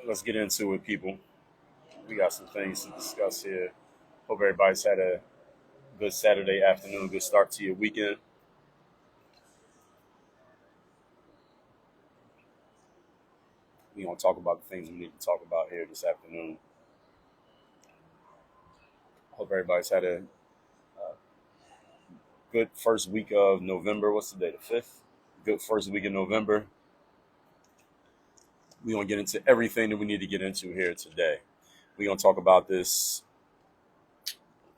let's get into it, people. We got some things to discuss here. Hope everybody's had a good Saturday afternoon, good start to your weekend. We're going to talk about the things we need to talk about here this afternoon. Hope everybody's had a good first week of November. What's the day? The 5th? Good first week of November. We're going to get into everything that we need to get into here today. We're going to talk about this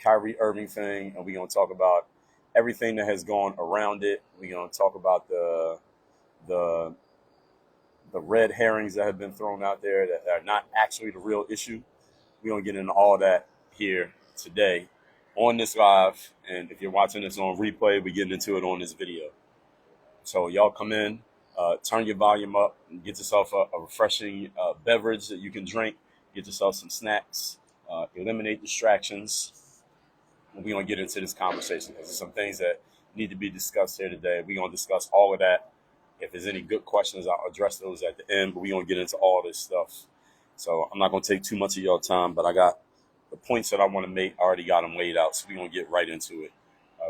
Kyrie Irving thing, and we're going to talk about everything that has gone around it. We're going to talk about the the red herrings that have been thrown out there that are not actually the real issue. We're going to get into all of that here today on this live. And if you're watching this on replay, we're getting into it on this video. So y'all come in, turn your volume up, and get yourself a refreshing beverage that you can drink. Get yourself some snacks, eliminate distractions. And we're going to get into this conversation because there's some things that need to be discussed here today. We're going to discuss all of that. If there's any good questions, I'll address those at the end, but we're going to get into all this stuff. So I'm not going to take too much of your time, but I got the points that I want to make. I already got them laid out, so we're going to get right into it.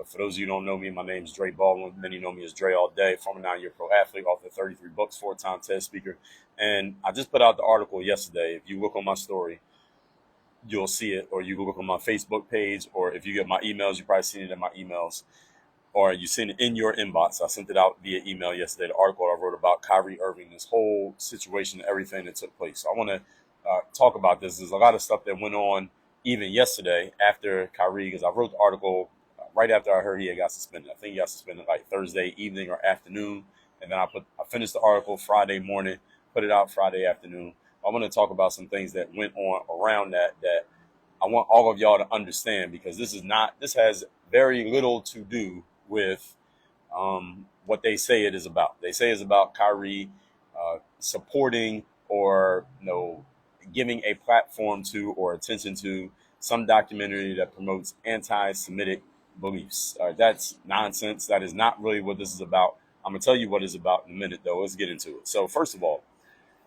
For those of you who don't know me, my name is Dre Baldwin. Many know me as Dre all day, former 9-year pro athlete, author of 33 books, 4-time TED speaker. And I just put out the article yesterday. If you look on my story, you'll see it, or you can look on my Facebook page, or if you get my emails, you've probably seen it in my emails, or you've seen it in your inbox. I sent it out via email yesterday, the article I wrote about Kyrie Irving, this whole situation, everything that took place. So I want to talk about this. There's a lot of stuff that went on even yesterday after Kyrie, because I wrote the article right after I heard he had got suspended. I think he got suspended like Thursday evening or afternoon, and then I finished the article Friday morning, put it out Friday afternoon. I want to talk about some things that went on around that I want all of y'all to understand, because this has very little to do with what they say it is about. They say it's about Kyrie supporting or giving a platform to or attention to some documentary that promotes anti-Semitic beliefs. That's nonsense. That is not really what this is about. I'm gonna tell you what it's about in a minute, though. Let's get into it. So first of all,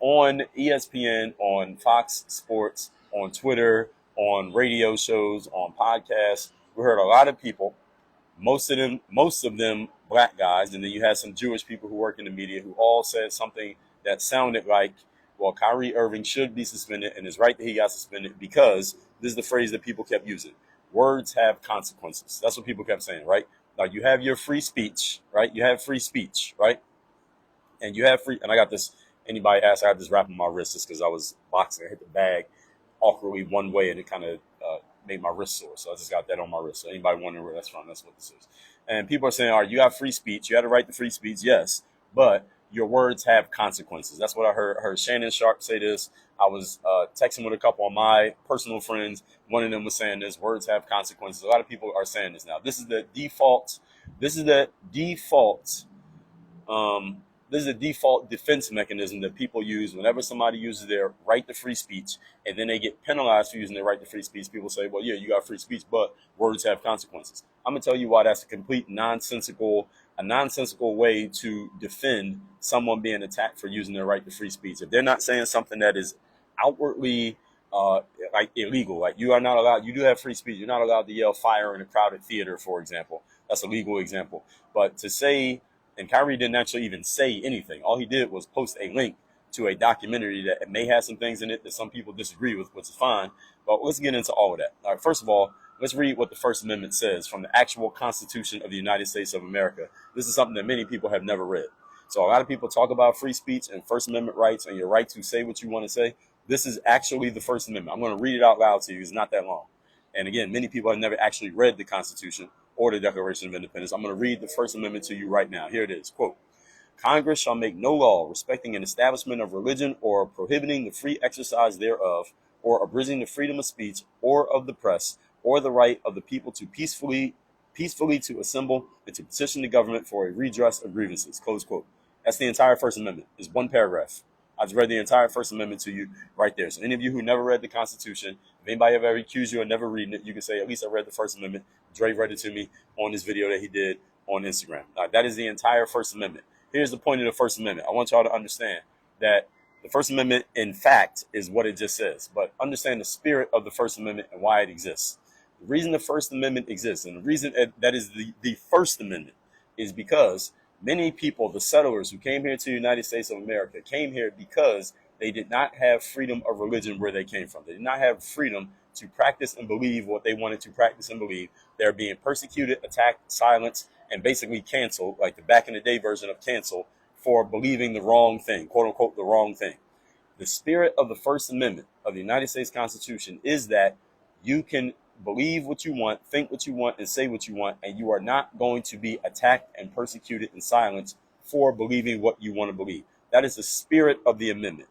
on ESPN, on Fox Sports, on Twitter, on radio shows, on podcasts, we heard a lot of people, most of them black guys, and then you had some Jewish people who work in the media who all said something that sounded like, well, Kyrie Irving should be suspended, and it's right that he got suspended because this is the phrase that people kept using. Words have consequences. That's what people kept saying, right? Now you have your free speech, right? You have free speech, right? And you have free, and I got this, anybody asked, I had this wrap on my wrist just because I was boxing. I hit the bag awkwardly one way and it kind of made my wrist sore. So I just got that on my wrist. So anybody wondering where that's from, that's what this is. And people are saying, all right, you have free speech. You had a right to free speech, yes, but your words have consequences. That's what I heard Shannon Sharp say this. I was texting with a couple of my personal friends. One of them was saying this, words have consequences. A lot of people are saying this now. This is the default. This is the default defense mechanism that people use whenever somebody uses their right to free speech, and then they get penalized for using their right to free speech. People say, well, yeah, you got free speech, but words have consequences. I'm going to tell you why that's a complete nonsensical way to defend someone being attacked for using their right to free speech. If they're not saying something that is outwardly like illegal, like you are not allowed, you do have free speech. You're not allowed to yell fire in a crowded theater, for example. That's a legal example. But to say, and Kyrie didn't actually even say anything. All he did was post a link to a documentary that may have some things in it that some people disagree with, which is fine. But let's get into all of that. All right, first of all, let's read what the First Amendment says from the actual Constitution of the United States of America. This is something that many people have never read. So a lot of people talk about free speech and First Amendment rights and your right to say what you want to say. This is actually the First Amendment. I'm going to read it out loud to you. It's not that long. And again, many people have never actually read the Constitution or the Declaration of Independence. I'm going to read the First Amendment to you right now. Here it is. Quote, Congress shall make no law respecting an establishment of religion or prohibiting the free exercise thereof, or abridging the freedom of speech or of the press, or the right of the people to peacefully to assemble and to petition the government for a redress of grievances. Close quote. That's the entire First Amendment. It's one paragraph. I just read the entire First Amendment to you right there. So any of you who never read the Constitution, if anybody ever accused you of never reading it, you can say, at least I read the First Amendment. Dre read it to me on this video that he did on Instagram. That is the entire First Amendment. Here's the point of the First Amendment. I want y'all to understand that The First Amendment, in fact, is what it just says. But understand the spirit of the First Amendment and why it exists. The reason the First Amendment exists, and the reason that is the First Amendment, is because many people, the settlers who came here to the United States of America, came here because they did not have freedom of religion where they came from. They did not have freedom to practice and believe what they wanted to practice and believe. They're being persecuted, attacked, silenced, and basically canceled, like the back in the day version of cancel, for believing the wrong thing, quote unquote, the wrong thing. The spirit of the First Amendment of the United States Constitution is that you can believe what you want, think what you want, and say what you want, and you are not going to be attacked and persecuted and silenced for believing what you want to believe. That is the spirit of the amendment.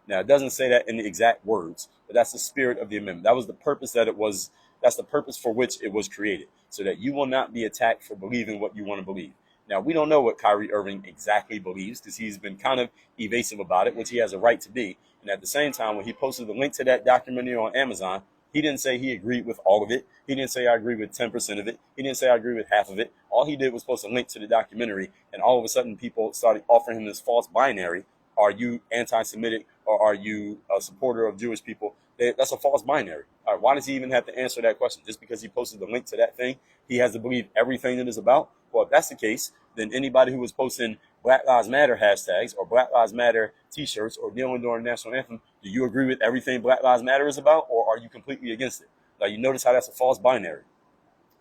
Now, it doesn't say that in the exact words, but that's the spirit of the amendment. That was the purpose that it was. That's the purpose for which it was created, so that you will not be attacked for believing what you want to believe. Now, we don't know what Kyrie Irving exactly believes because he's been kind of evasive about it, which he has a right to be. And at the same time, when he posted the link to that documentary on Amazon, he didn't say he agreed with all of it. He didn't say I agree with 10% of it. He didn't say I agree with half of it. All he did was post a link to the documentary, and all of a sudden people started offering him this false binary. Are you anti-Semitic or are you a supporter of Jewish people? That's a false binary. All right, why does he even have to answer that question? Just because he posted the link to that thing, he has to believe everything that is about? Well, if that's the case, then anybody who was posting Black Lives Matter hashtags or Black Lives Matter t-shirts or kneeling during the national anthem, do you agree with everything Black Lives Matter is about, or are you completely against it? Now, you notice how that's a false binary.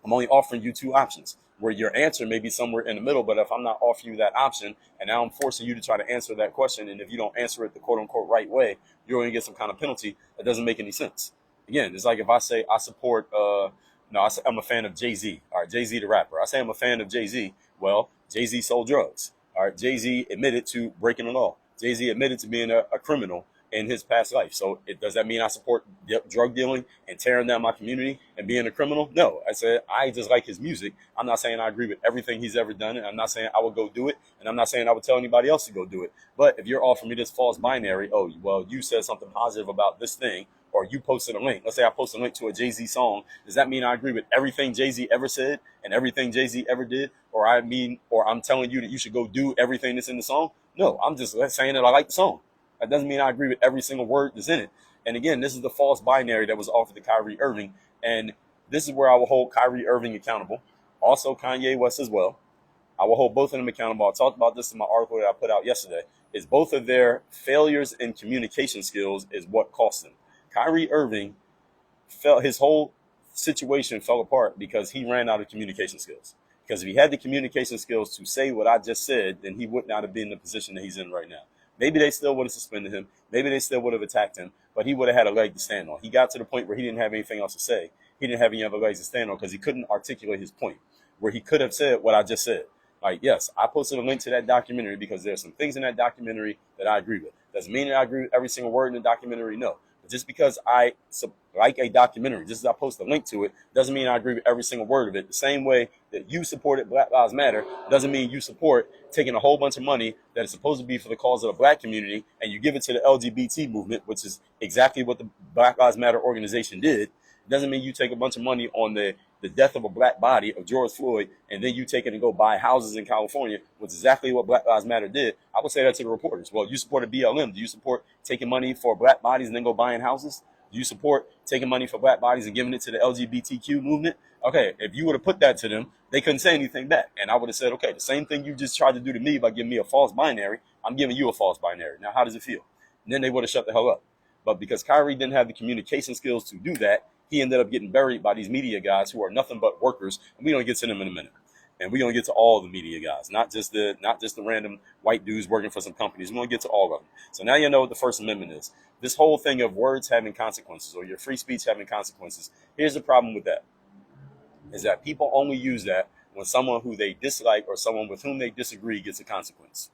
I'm only offering you two options where your answer may be somewhere in the middle, but if I'm not offering you that option and now I'm forcing you to try to answer that question, and if you don't answer it the quote unquote right way, you're going to get some kind of penalty. That doesn't make any sense. Again, it's like if I say I support, I say I'm a fan of Jay-Z. All right, Jay-Z the rapper. I say I'm a fan of Jay-Z. Well, Jay-Z sold drugs. All right, Jay-Z admitted to breaking the law. Jay-Z admitted to being a criminal in his past life. So does that mean I support drug dealing and tearing down my community and being a criminal? No. I said I just like his music. I'm not saying I agree with everything he's ever done, and I'm not saying I would go do it, and I'm not saying I would tell anybody else to go do it. But if you're offering me this false binary, oh, well, you said something positive about this thing, or you posted a link. Let's say I post a link to a Jay-Z song. Does that mean I agree with everything Jay-Z ever said and everything Jay-Z ever did? Or I'm telling you that you should go do everything that's in the song? No, I'm just saying that I like the song. That doesn't mean I agree with every single word that's in it. And again, this is the false binary that was offered to Kyrie Irving. And this is where I will hold Kyrie Irving accountable. Also Kanye West as well. I will hold both of them accountable. I talked about this in my article that I put out yesterday. Is both of their failures in communication skills is what cost them. Kyrie Irving his whole situation fell apart because he ran out of communication skills. Because if he had the communication skills to say what I just said, then he would not have been in the position that he's in right now. Maybe they still would have suspended him. Maybe they still would have attacked him, but he would have had a leg to stand on. He got to the point where he didn't have anything else to say. He didn't have any other legs to stand on because he couldn't articulate his point, where he could have said what I just said. Like, yes, I posted a link to that documentary because there's some things in that documentary that I agree with. Doesn't mean that I agree with every single word in the documentary, no. But just because I like a documentary, just as I post a link to it, doesn't mean I agree with every single word of it. The same way that you supported Black Lives Matter doesn't mean you support taking a whole bunch of money that is supposed to be for the cause of the black community and you give it to the LGBT movement, which is exactly what the Black Lives Matter organization did. It doesn't mean you take a bunch of money on the death of a black body of George Floyd, and then you take it and go buy houses in California, which is exactly what Black Lives Matter did. I would say that to the reporters. Well, you supported BLM. Do you support taking money for black bodies and then go buying houses? Do you support taking money for black bodies and giving it to the LGBTQ movement? Okay, if you would have put that to them, they couldn't say anything back. And I would have said, okay, the same thing you just tried to do to me by giving me a false binary, I'm giving you a false binary. Now, how does it feel? And then they would have shut the hell up. But because Kyrie didn't have the communication skills to do that, he ended up getting buried by these media guys who are nothing but workers. And we're going to get to them in a minute. And we're going to get to all the media guys, not just the random white dudes working for some companies. We're going to get to all of them. So now you know what the First Amendment is. This whole thing of words having consequences or your free speech having consequences. Here's the problem with that, is that people only use that when someone who they dislike or someone with whom they disagree gets a consequence.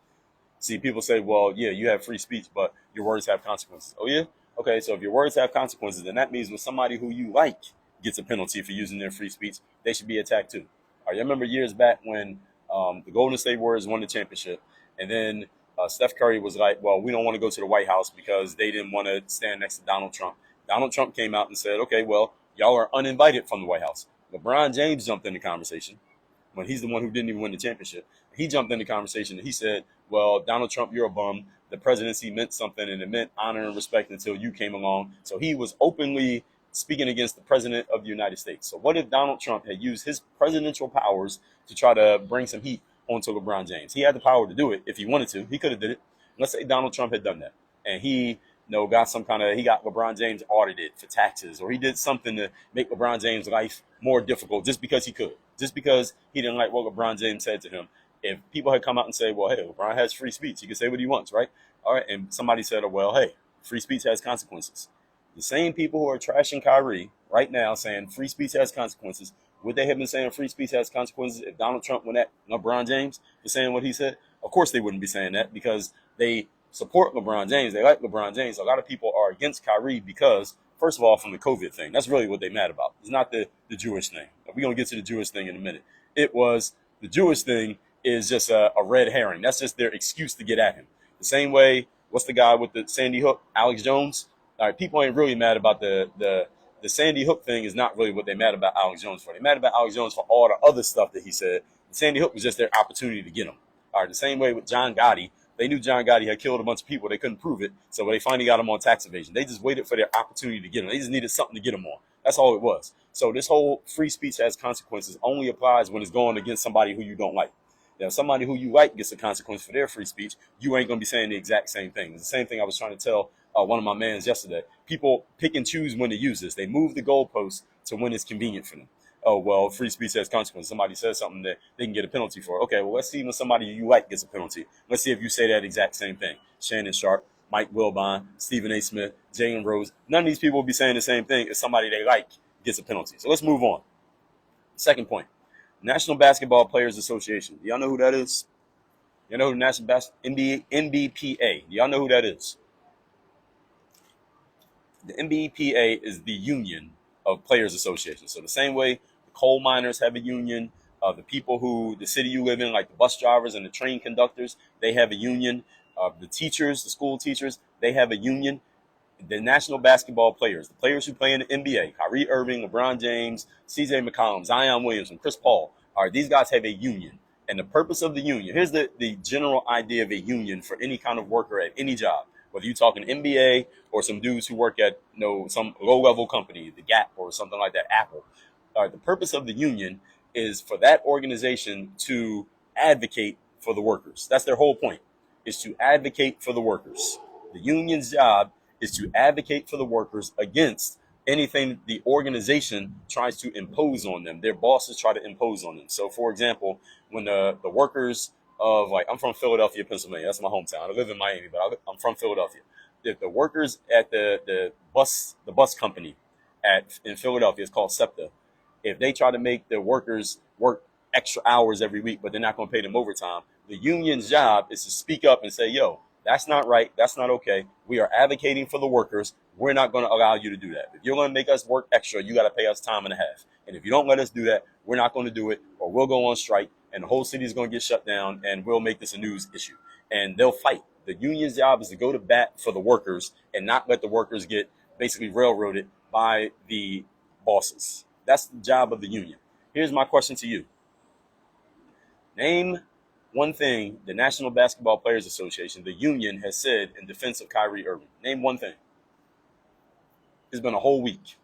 See, people say, well, yeah, you have free speech, but your words have consequences. Oh, yeah? Okay, so if your words have consequences, then that means when somebody who you like gets a penalty for using their free speech, they should be attacked too. All right, I remember years back when the Golden State Warriors won the championship, and then Steph Curry was like, well, we don't want to go to the White House because they didn't want to stand next to Donald Trump. Donald Trump came out and said, okay, well, y'all are uninvited from the White House. LeBron James jumped in the conversation when he's the one who didn't even win the championship. He jumped in the conversation and he said, well, Donald Trump, you're a bum. the presidency meant something and it meant honor and respect until you came along. So he was openly speaking against the president of the United States. So what if Donald Trump had used his presidential powers to try to bring some heat onto LeBron James? He had the power to do it if he wanted to. He could have did it. Let's say Donald Trump had done that, and he got he got LeBron James audited for taxes, or he did something to make LeBron James' life more difficult just because he could, just because he didn't like what LeBron James said to him. If people had come out and said, well, hey, LeBron has free speech, he can say what he wants, right? All right, and somebody said, oh, well, hey, free speech has consequences. The same people who are trashing Kyrie right now saying free speech has consequences, would they have been saying free speech has consequences if Donald Trump went at LeBron James for saying what he said? Of course they wouldn't be saying that, because they support LeBron James. They like LeBron James. A lot of people are against Kyrie because, first of all, from the COVID thing. That's really what they're mad about. It's not the Jewish thing. We're going to get to the Jewish thing in a minute. The Jewish thing is just a red herring. That's just their excuse to get at him. The same way, what's the guy with the Sandy Hook, Alex Jones? All right, people ain't really mad about the Sandy Hook thing. Is not really what they're mad about Alex Jones for. They're mad about Alex Jones for all the other stuff that he said. Sandy Hook was just their opportunity to get him. All right, the same way with John Gotti. They knew John Gotti had killed a bunch of people. They couldn't prove it, so they finally got him on tax evasion. They just waited for their opportunity to get him. They just needed something to get him on. That's all it was. So this whole free speech has consequences only applies when it's going against somebody who you don't like. Now, somebody who you like gets a consequence for their free speech, you ain't going to be saying the exact same thing. It's the same thing I was trying to tell one of my mans yesterday. People pick and choose when to use this. They move the goalposts to when it's convenient for them. Oh, well, free speech has consequences. Somebody says something that they can get a penalty for. Okay, well, let's see when somebody you like gets a penalty. Let's see if you say that exact same thing. Shannon Sharp, Mike Wilbon, Stephen A. Smith, Jalen Rose. None of these people will be saying the same thing if somebody they like gets a penalty. So let's move on. Second point. National Basketball Players Association. Do y'all know who that is? You know who the National NBPA. Do y'all know who that is? The NBPA is the union of Players Association. So the same way the coal miners have a union, the city you live in, like the bus drivers and the train conductors, they have a union. The teachers, the school teachers, they have a union. The national basketball players, the players who play in the NBA, Kyrie Irving, LeBron James, CJ McCollum, Zion Williamson, Chris Paul, all right, these guys have a union. And the purpose of the union, here's the general idea of a union for any kind of worker at any job, whether you're talking NBA or some dudes who work at some low-level company, the Gap or something like that, Apple. All right, the purpose of the union is for that organization to advocate for the workers. That's their whole point, is to advocate for the workers. The union's job is to advocate for the workers against anything the organization tries to impose on them. Their bosses try to impose on them. So, for example, when the workers of, like, I'm from Philadelphia, Pennsylvania. That's my hometown. I live in Miami, but I'm from Philadelphia. If the workers at the bus company in Philadelphia, it's called SEPTA, if they try to make the workers work extra hours every week, but they're not going to pay them overtime, the union's job is to speak up and say, yo, that's not right. That's not okay. We are advocating for the workers. We're not going to allow you to do that. If you're going to make us work extra, you got to pay us time and a half. And if you don't let us do that, we're not going to do it, or we'll go on strike, and the whole city is going to get shut down, and we'll make this a news issue. And they'll fight. The union's job is to go to bat for the workers and not let the workers get basically railroaded by the bosses. That's the job of the union. Here's my question to you. Name one thing the National Basketball Players Association, the union, has said in defense of Kyrie Irving. Name one thing. It's been a whole week.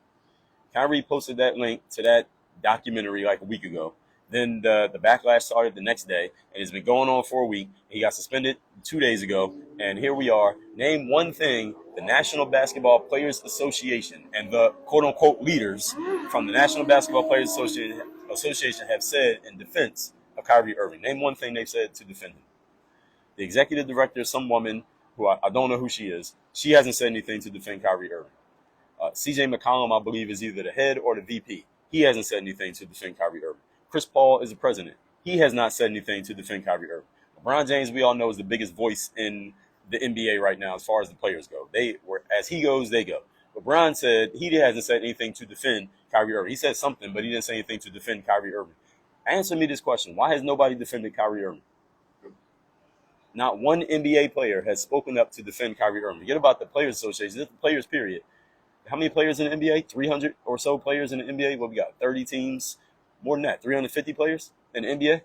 Kyrie posted that link to that documentary like a week ago. Then the backlash started the next day, and it's been going on for a week. He got suspended 2 days ago, and here we are. Name one thing the National Basketball Players Association and the quote-unquote leaders from the National Basketball Players Association have said in defense of Kyrie Irving. Name one thing they've said to defend him. The executive director is some woman who I don't know who she is. She hasn't said anything to defend Kyrie Irving. CJ McCollum, I believe, is either the head or the VP. He hasn't said anything to defend Kyrie Irving. Chris Paul is the president. He has not said anything to defend Kyrie Irving. LeBron James, we all know, is the biggest voice in the NBA right now as far as the players go. As he goes, they go. LeBron said he hasn't said anything to defend Kyrie Irving. He said something, but he didn't say anything to defend Kyrie Irving. Answer me this question. Why has nobody defended Kyrie Irving? Not one NBA player has spoken up to defend Kyrie Irving. Forget about the Players Association. This is the players, period. How many players in the NBA? 300 or so players in the NBA. What we got? 30 teams. More than that. 350 players in the NBA.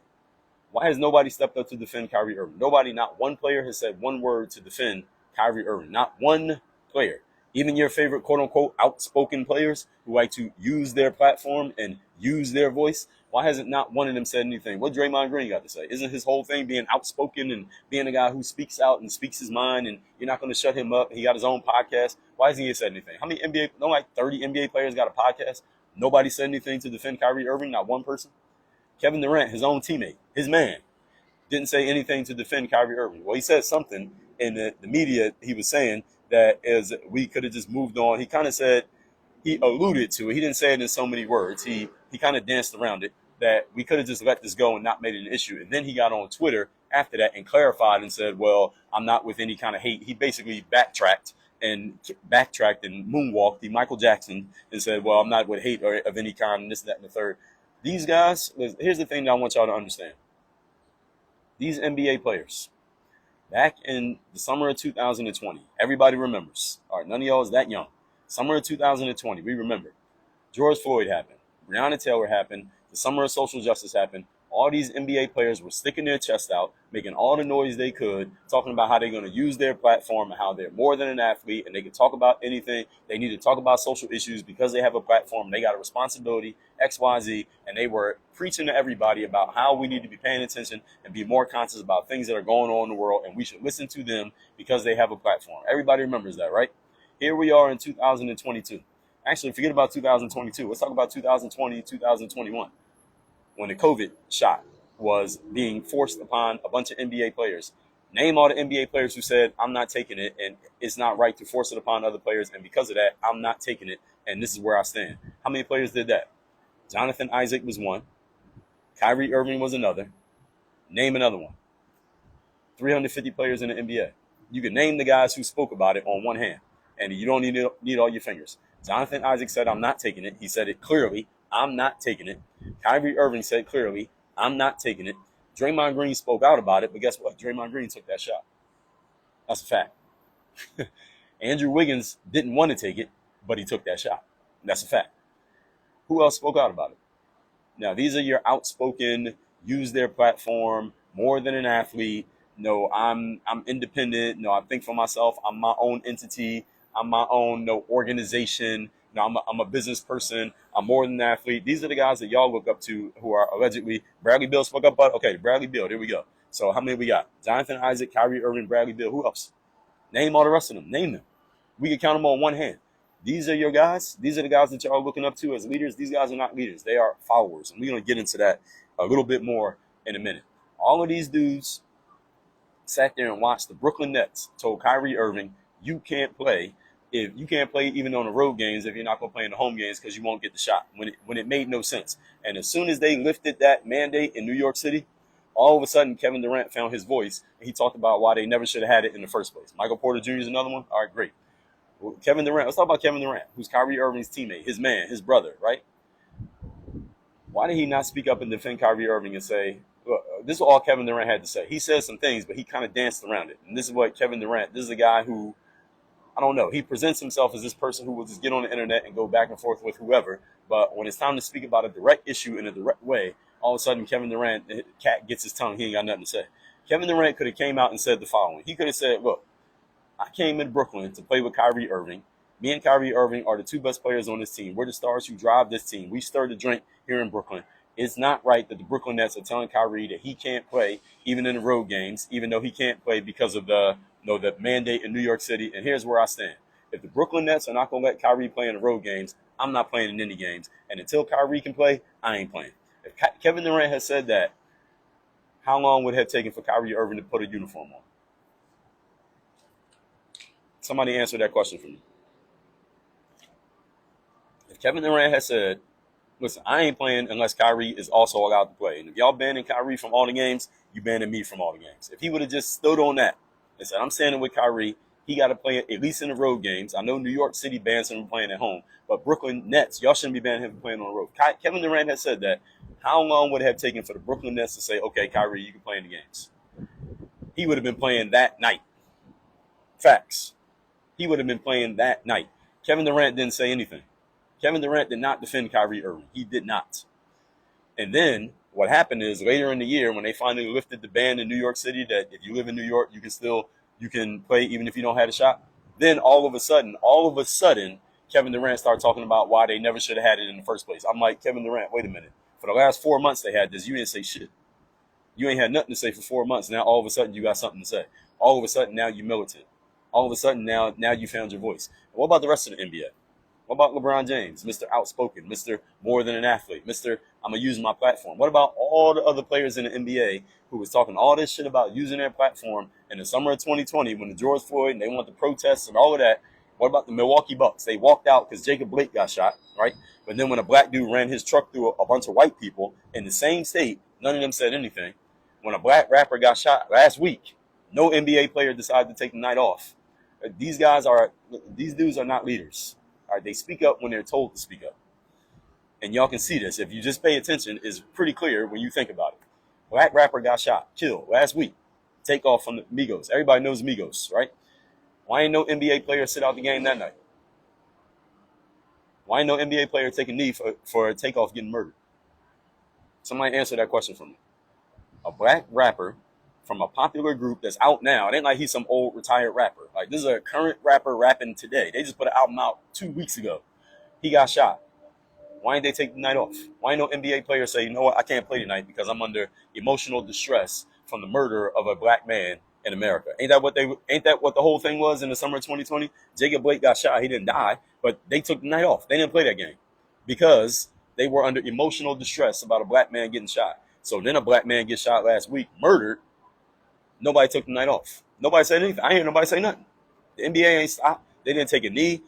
Why has nobody stepped up to defend Kyrie Irving? Nobody, not one player has said one word to defend Kyrie Irving. Not one player. Even your favorite quote-unquote outspoken players who like to use their platform and use their voice, why hasn't not one of them said anything? What Draymond Green got to say? Isn't his whole thing being outspoken and being a guy who speaks out and speaks his mind, and you're not going to shut him up? He got his own podcast. Why hasn't he said anything? How many NBA, no, like 30 NBA players got a podcast? Nobody said anything to defend Kyrie Irving, not one person. Kevin Durant, his own teammate, his man, didn't say anything to defend Kyrie Irving. Well, he said something in the media. He was saying that as we could have just moved on. He kind of said, he alluded to it. He didn't say it in so many words. He kind of danced around it, that we could have just let this go and not made it an issue. And then he got on Twitter after that and clarified and said, well, I'm not with any kind of hate. He basically backtracked and moonwalked, the Michael Jackson, and said, well, I'm not with hate or of any kind, and this, that, and the third. These guys, here's the thing that I want y'all to understand. These NBA players, back in the summer of 2020, everybody remembers. All right, none of y'all is that young. Summer of 2020, we remember. George Floyd happened. Breonna Taylor happened. The summer of social justice happened. All these NBA players were sticking their chest out, making all the noise they could, talking about how they're going to use their platform and how they're more than an athlete and they can talk about anything. They need to talk about social issues because they have a platform. They got a responsibility, X, Y, Z, and they were preaching to everybody about how we need to be paying attention and be more conscious about things that are going on in the world, and we should listen to them because they have a platform. Everybody remembers that, right? Here we are in 2022. Actually, forget about 2022. Let's talk about 2020, 2021. When the COVID shot was being forced upon a bunch of NBA players. Name all the NBA players who said, I'm not taking it, and it's not right to force it upon other players, and because of that, I'm not taking it, and this is where I stand. How many players did that? Jonathan Isaac was one. Kyrie Irving was another. Name another one. 350 players in the NBA. You can name the guys who spoke about it on one hand, and you don't need all your fingers. Jonathan Isaac said, I'm not taking it. He said it clearly. I'm not taking it. Kyrie Irving said clearly, I'm not taking it. Draymond Green spoke out about it, but guess what? Draymond Green took that shot. That's a fact. Andrew Wiggins didn't want to take it, but he took that shot. That's a fact. Who else spoke out about it? Now, these are your outspoken, use their platform, more than an athlete. No, I'm independent. No, I think for myself. I'm my own entity. I'm my own organization. No, I'm a business person. I'm more than an athlete. These are the guys that y'all look up to who are allegedly. Bradley Beal spoke up about. Okay, Bradley Beal. There we go. So how many we got? Jonathan Isaac, Kyrie Irving, Bradley Beal. Who else? Name all the rest of them. Name them. We can count them on one hand. These are your guys. These are the guys that y'all are looking up to as leaders. These guys are not leaders. They are followers. And we're going to get into that a little bit more in a minute. All of these dudes sat there and watched the Brooklyn Nets told Kyrie Irving, you can't play. If you can't play even on the road games, if you're not going to play in the home games because you won't get the shot, when it made no sense. And as soon as they lifted that mandate in New York City, all of a sudden Kevin Durant found his voice, and he talked about why they never should have had it in the first place. Michael Porter Jr. is another one. All right, great. Well, Kevin Durant. Let's talk about Kevin Durant, who's Kyrie Irving's teammate, his man, his brother, right? Why did he not speak up and defend Kyrie Irving and say, look, this is all Kevin Durant had to say. He said some things, but he kind of danced around it. And this is what Kevin Durant, this is a guy who, I don't know. He presents himself as this person who will just get on the internet and go back and forth with whoever. But when it's time to speak about a direct issue in a direct way, all of a sudden Kevin Durant, the cat gets his tongue. He ain't got nothing to say. Kevin Durant could have came out and said the following. He could have said, look, I came in Brooklyn to play with Kyrie Irving. Me and Kyrie Irving are the two best players on this team. We're the stars who drive this team. We stir the drink here in Brooklyn. It's not right that the Brooklyn Nets are telling Kyrie that he can't play even in the road games, even though he can't play because of the mandate in New York City. And here's where I stand. If the Brooklyn Nets are not going to let Kyrie play in the road games, I'm not playing in any games. And until Kyrie can play, I ain't playing. If Kevin Durant has said that, how long would it have taken for Kyrie Irving to put a uniform on? Somebody answer that question for me. If Kevin Durant has said, listen, I ain't playing unless Kyrie is also allowed to play. And if y'all banning Kyrie from all the games, you banning me from all the games. If he would have just stood on that and said, I'm standing with Kyrie, he got to play at least in the road games. I know New York City bans him from playing at home, but Brooklyn Nets, y'all shouldn't be banning him from playing on the road. Kevin Durant has said that. How long would it have taken for the Brooklyn Nets to say, okay, Kyrie, you can play in the games? He would have been playing that night. Facts. He would have been playing that night. Kevin Durant didn't say anything. Kevin Durant did not defend Kyrie Irving. He did not. And then What happened is later in the year when they finally lifted the ban in New York City that if you live in New York, you can play even if you don't have a shot. Then all of a sudden, Kevin Durant started talking about why they never should have had it in the first place. I'm like, Kevin Durant, wait a minute. For the last 4 months they had this, you didn't say shit. You ain't had nothing to say for 4 months. Now all of a sudden you got something to say. All of a sudden now you militant. All of a sudden now you found your voice. What about the rest of the NBA? What about LeBron James, Mr. Outspoken, Mr. More Than an Athlete, Mr. I'm going to use my platform? What about all the other players in the NBA who was talking all this shit about using their platform in the summer of 2020 when the George Floyd and they want the protests and all of that? What about the Milwaukee Bucks? They walked out because Jacob Blake got shot, right? But then when a black dude ran his truck through a bunch of white people in the same state, none of them said anything. When a black rapper got shot last week, no NBA player decided to take the night off. These dudes are not leaders. All right, they speak up when they're told to speak up. And y'all can see this. If you just pay attention, it's pretty clear when you think about it. Black rapper got shot, killed last week. Take off from the Migos. Everybody knows Migos, right? Why ain't no NBA player sit out the game that night? Why ain't no NBA player take a knee for a takeoff getting murdered? Somebody answer that question for me. A black rapper from a popular group that's out now. It ain't like he's some old retired rapper. Like, this is a current rapper rapping today. They just put an album out 2 weeks ago. He got shot. Why ain't they take the night off? Why ain't no NBA player say, you know what, I can't play tonight because I'm under emotional distress from the murder of a black man in America? Ain't that what the whole thing was in the summer of 2020? Jacob Blake got shot. He didn't die, but they took the night off. They didn't play that game because they were under emotional distress about a black man getting shot. So then a black man gets shot last week, murdered. Nobody took the night off. Nobody said anything. I ain't hear nobody say nothing. The NBA ain't stopped. They didn't take a knee.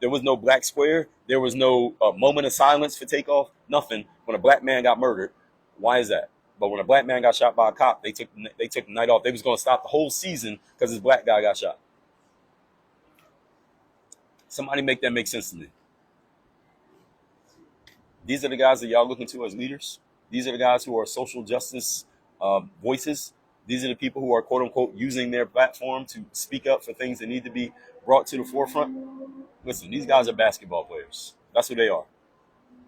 There was no black square. There was no moment of silence for takeoff. Nothing. When a black man got murdered, why is that? But when a black man got shot by a cop, they took the night off. They was going to stop the whole season because this black guy got shot. Somebody make that make sense to me. These are the guys that y'all looking to as leaders. These are the guys who are social justice voices. These are the people who are, quote unquote, using their platform to speak up for things that need to be brought to the forefront. Listen, these guys are basketball players. That's who they are.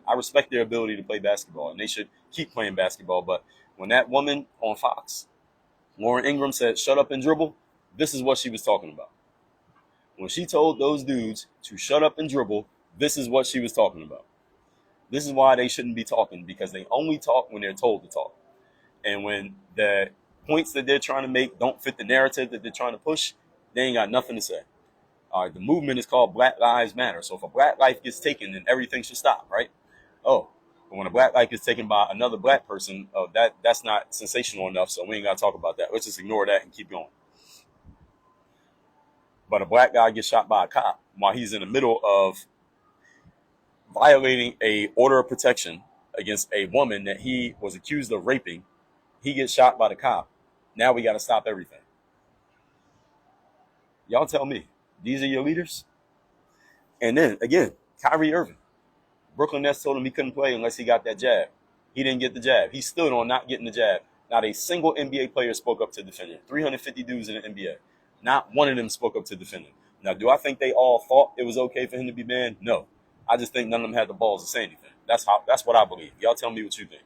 I respect their ability to play basketball, and they should keep playing basketball. But when that woman on Fox, Lauren Ingram, said, shut up and dribble, this is what she was talking about. When she told those dudes to shut up and dribble, this is what she was talking about. This is why they shouldn't be talking, because they only talk when they're told to talk. And when the points that they're trying to make don't fit the narrative that they're trying to push, they ain't got nothing to say. All right, the movement is called Black Lives Matter. So if a black life gets taken, then everything should stop, right? Oh, but when a black life is taken by another black person, that's not sensational enough, so we ain't got to talk about that. Let's just ignore that and keep going. But a black guy gets shot by a cop while he's in the middle of violating a order of protection against a woman that he was accused of raping. He gets shot by the cop. Now we got to stop everything. Y'all tell me, these are your leaders? And then, again, Kyrie Irving. Brooklyn Nets told him he couldn't play unless he got that jab. He didn't get the jab. He stood on not getting the jab. Not a single NBA player spoke up to defend him. 350 dudes in the NBA. Not one of them spoke up to defend him. Now, do I think they all thought it was okay for him to be banned? No. I just think none of them had the balls to say anything. That's what I believe. Y'all tell me what you think.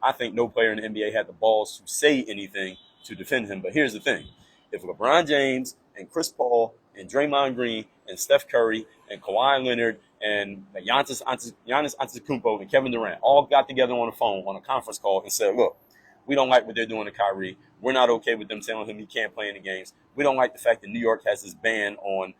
I think no player in the NBA had the balls to say anything to defend him. But here's the thing. If LeBron James and Chris Paul and Draymond Green and Steph Curry and Kawhi Leonard and Giannis Antetokounmpo and Kevin Durant all got together on the phone on a conference call and said, look, we don't like what they're doing to Kyrie. We're not okay with them telling him he can't play in the games. We don't like the fact that New York has this ban on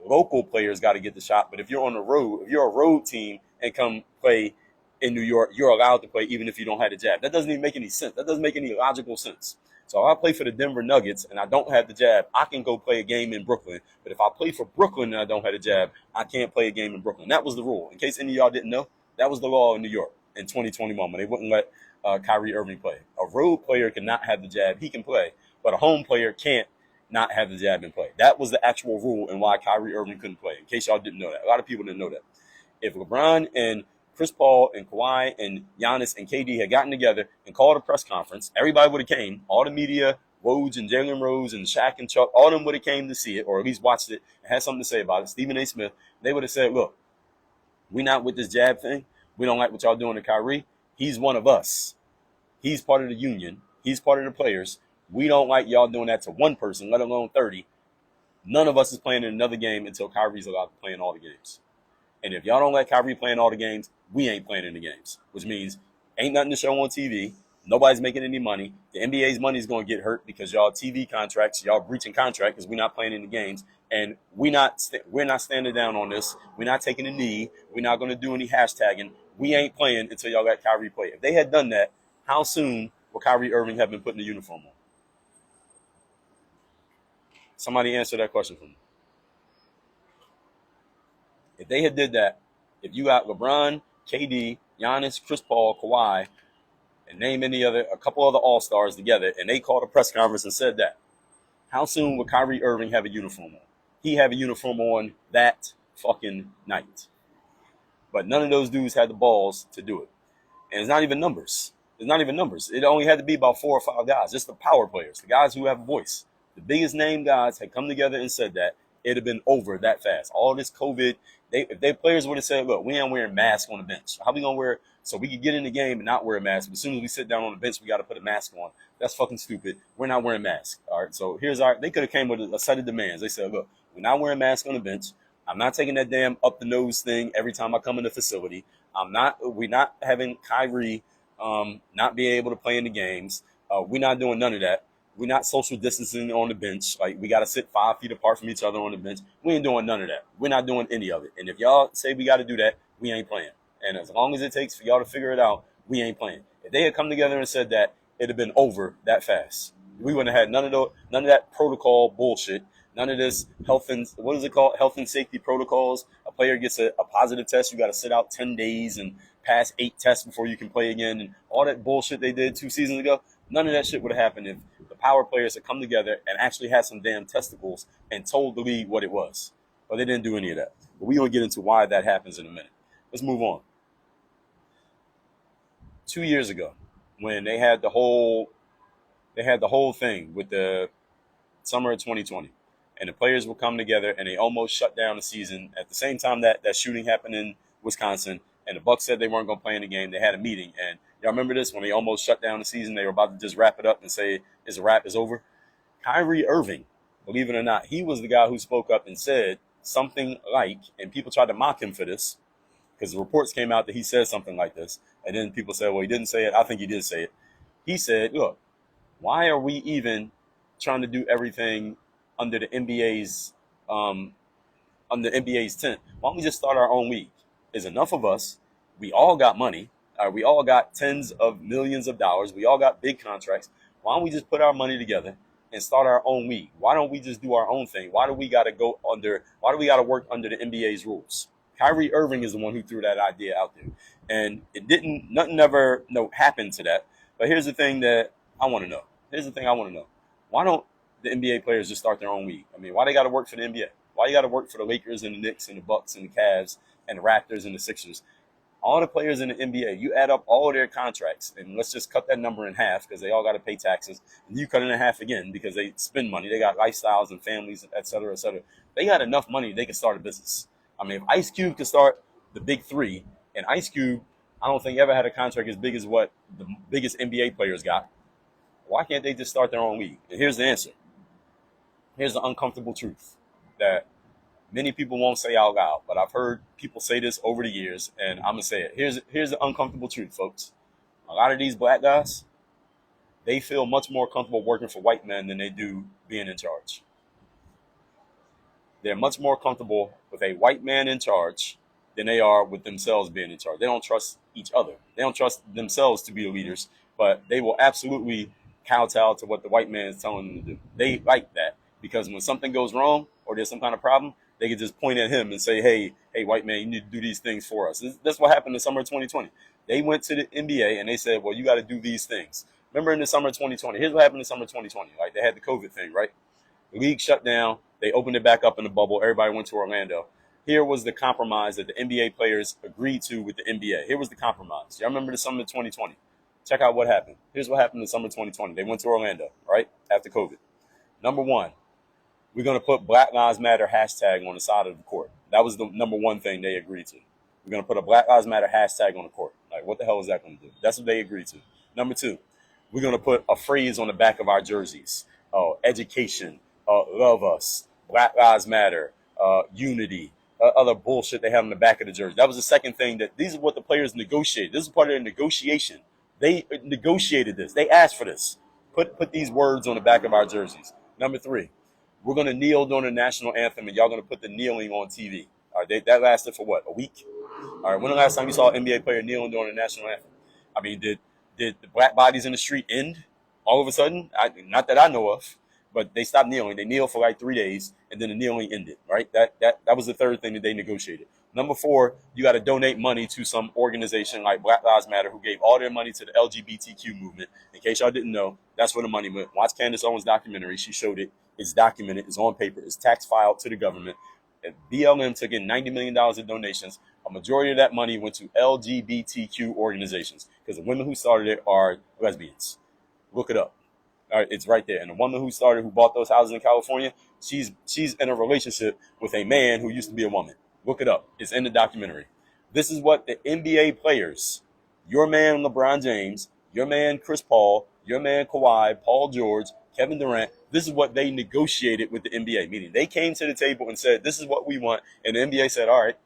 local players got to get the shot. But if you're on the road, if you're a road team and come play in New York, you're allowed to play even if you don't have the jab. That doesn't even make any sense. That doesn't make any logical sense. So if I play for the Denver Nuggets and I don't have the jab, I can go play a game in Brooklyn. But if I play for Brooklyn and I don't have the jab, I can't play a game in Brooklyn. That was the rule. In case any of y'all didn't know, that was the law in New York in 2021 when they wouldn't let Kyrie Irving play. A road player cannot have the jab. He can play, but a home player can't not have the jab and play. That was the actual rule and why Kyrie Irving couldn't play, in case y'all didn't know that. A lot of people didn't know that. If LeBron and Chris Paul and Kawhi and Giannis and KD had gotten together and called a press conference, everybody would have came. All the media, Woj and Jalen Rose and Shaq and Chuck, all of them would have came to see it or at least watched it and had something to say about it. Stephen A. Smith, they would have said, look, we're not with this jab thing. We don't like what y'all doing to Kyrie. He's one of us. He's part of the union. He's part of the players. We don't like y'all doing that to one person, let alone 30. None of us is playing in another game until Kyrie's allowed to play in all the games. And if y'all don't let Kyrie play in all the games, we ain't playing in the games, which means ain't nothing to show on TV. Nobody's making any money. The NBA's money is going to get hurt because y'all TV contracts, y'all breaching contract because we're not playing in the games. And we're not standing down on this. We're not taking a knee. We're not going to do any hashtagging. We ain't playing until y'all let Kyrie play. If they had done that, how soon would Kyrie Irving have been putting the uniform on? Somebody answer that question for me. If they had did that, if you got LeBron, KD, Giannis, Chris Paul, Kawhi, and name a couple other All-Stars together, and they called a press conference and said that, how soon would Kyrie Irving have a uniform on? He have a uniform on that fucking night. But none of those dudes had the balls to do it. And it's not even numbers. It only had to be about 4 or 5 guys, just the power players, the guys who have a voice. The biggest name guys had come together and said that, it'd have been over that fast. All this COVID, if they players would have said, look, we ain't wearing masks on the bench. How we going to wear, so we could get in the game and not wear a mask, but as soon as we sit down on the bench, we got to put a mask on. That's fucking stupid. We're not wearing masks. All right, so they could have came with a set of demands. They said, look, we're not wearing masks on the bench. I'm not taking that damn up the nose thing every time I come in the facility. We're not having Kyrie not being able to play in the games. We're not doing none of that. We're not social distancing on the bench. Like, we got to sit 5 feet apart from each other on the bench. We ain't doing none of that. We're not doing any of it. And if y'all say we got to do that, we ain't playing. And as long as it takes for y'all to figure it out, we ain't playing. If they had come together and said that, it'd have been over that fast. We wouldn't have had none of that protocol bullshit. None of this health and safety protocols. A player gets a positive test, you got to sit out 10 days and pass 8 tests before you can play again. And all that bullshit they did 2 seasons ago, none of that shit would have happened if the power players had come together and actually had some damn testicles and told the league what it was. But they didn't do any of that. But we're going to get into why that happens in a minute. Let's move on. 2 years ago, when they had the whole thing with the summer of 2020, and the players would come together and they almost shut down the season at the same time that shooting happened in Wisconsin, and the Bucks said they weren't going to play in the game. They had a meeting, and y'all remember this, when they almost shut down the season, they were about to just wrap it up and say it's a wrap, it's over. Kyrie Irving, believe it or not, he was the guy who spoke up and said something like, and people tried to mock him for this because the reports came out that he said something like this, and then people said, well, he didn't say it. I think he did say it. He said, look, why are we even trying to do everything under the NBA's tent? Why don't we just start our own league? There's enough of us. We all got money. We all got tens of millions of dollars. We all got big contracts. Why don't we just put our money together and start our own league? Why don't we just do our own thing? Why do we got to work under the NBA's rules? Kyrie Irving is the one who threw that idea out there. And nothing ever happened to that. But here's the thing that I want to know. Why don't the NBA players just start their own league? I mean, why they got to work for the NBA? Why you got to work for the Lakers and the Knicks and the Bucks and the Cavs and the Raptors and the Sixers? All the players in the NBA, you add up all of their contracts, and let's just cut that number in half because they all got to pay taxes. And you cut it in half again because they spend money. They got lifestyles and families, et cetera, et cetera. They got enough money they can start a business. I mean, if Ice Cube could start the big three, and Ice Cube, I don't think ever had a contract as big as what the biggest NBA players got, why can't they just start their own league? And here's the answer. Here's the uncomfortable truth that many people won't say out loud, but I've heard people say this over the years, and I'm going to say it. Here's the uncomfortable truth, folks. A lot of these black guys, they feel much more comfortable working for white men than they do being in charge. They're much more comfortable with a white man in charge than they are with themselves being in charge. They don't trust each other. They don't trust themselves to be the leaders, but they will absolutely kowtow to what the white man is telling them to do. They like that because when something goes wrong or there's some kind of problem, they can just point at him and say, hey, white man, you need to do these things for us. That's what happened in the summer of 2020. They went to the NBA and they said, well, you got to do these things. Remember in the summer of 2020, here's what happened in the summer of 2020. Like, they had the COVID thing, right? The league shut down. They opened it back up in the bubble. Everybody went to Orlando. Here was the compromise that the NBA players agreed to with the NBA. Here was the compromise. Y'all remember the summer of 2020? Check out what happened. Here's what happened in the summer of 2020. They went to Orlando, right, after COVID. Number one, we're going to put Black Lives Matter hashtag on the side of the court. That was the number one thing they agreed to. We're going to put a Black Lives Matter hashtag on the court. Like, what the hell is that going to do? That's what they agreed to. Number two, We're going to put a phrase on the back of our jerseys. Education, love us, Black Lives Matter, unity, other bullshit they have on the back of the jersey. That was the second thing that these are what the players negotiated. This is part of their negotiation. They negotiated this. They asked for this. Put these words on the back of our jerseys. Number 3, we're going to kneel during the national anthem, and y'all going to put the kneeling on TV. All right, that lasted for what, a week? All right, when the last time you saw an NBA player kneeling during the national anthem? I mean, did the black bodies in the street end all of a sudden? Not that I know of, but they stopped kneeling. They kneeled for like 3 days, and then the kneeling ended. Right? That was the third thing that they negotiated. Number 4, you got to donate money to some organization like Black Lives Matter, who gave all their money to the LGBTQ movement. In case y'all didn't know, that's where the money went. Watch Candace Owens' documentary. She showed it. It's documented. It's on paper. It's tax filed to the government. And BLM took in $90 million in donations. A majority of that money went to LGBTQ organizations because the women who started it are lesbians. Look it up. All right, it's right there. And the woman who bought those houses in California, she's in a relationship with a man who used to be a woman. Look it up. It's in the documentary. This is what the NBA players, your man LeBron James, your man Chris Paul, your man Kawhi, Paul George, Kevin Durant, this is what they negotiated with the NBA, meaning they came to the table and said, this is what we want. And the NBA said, all right.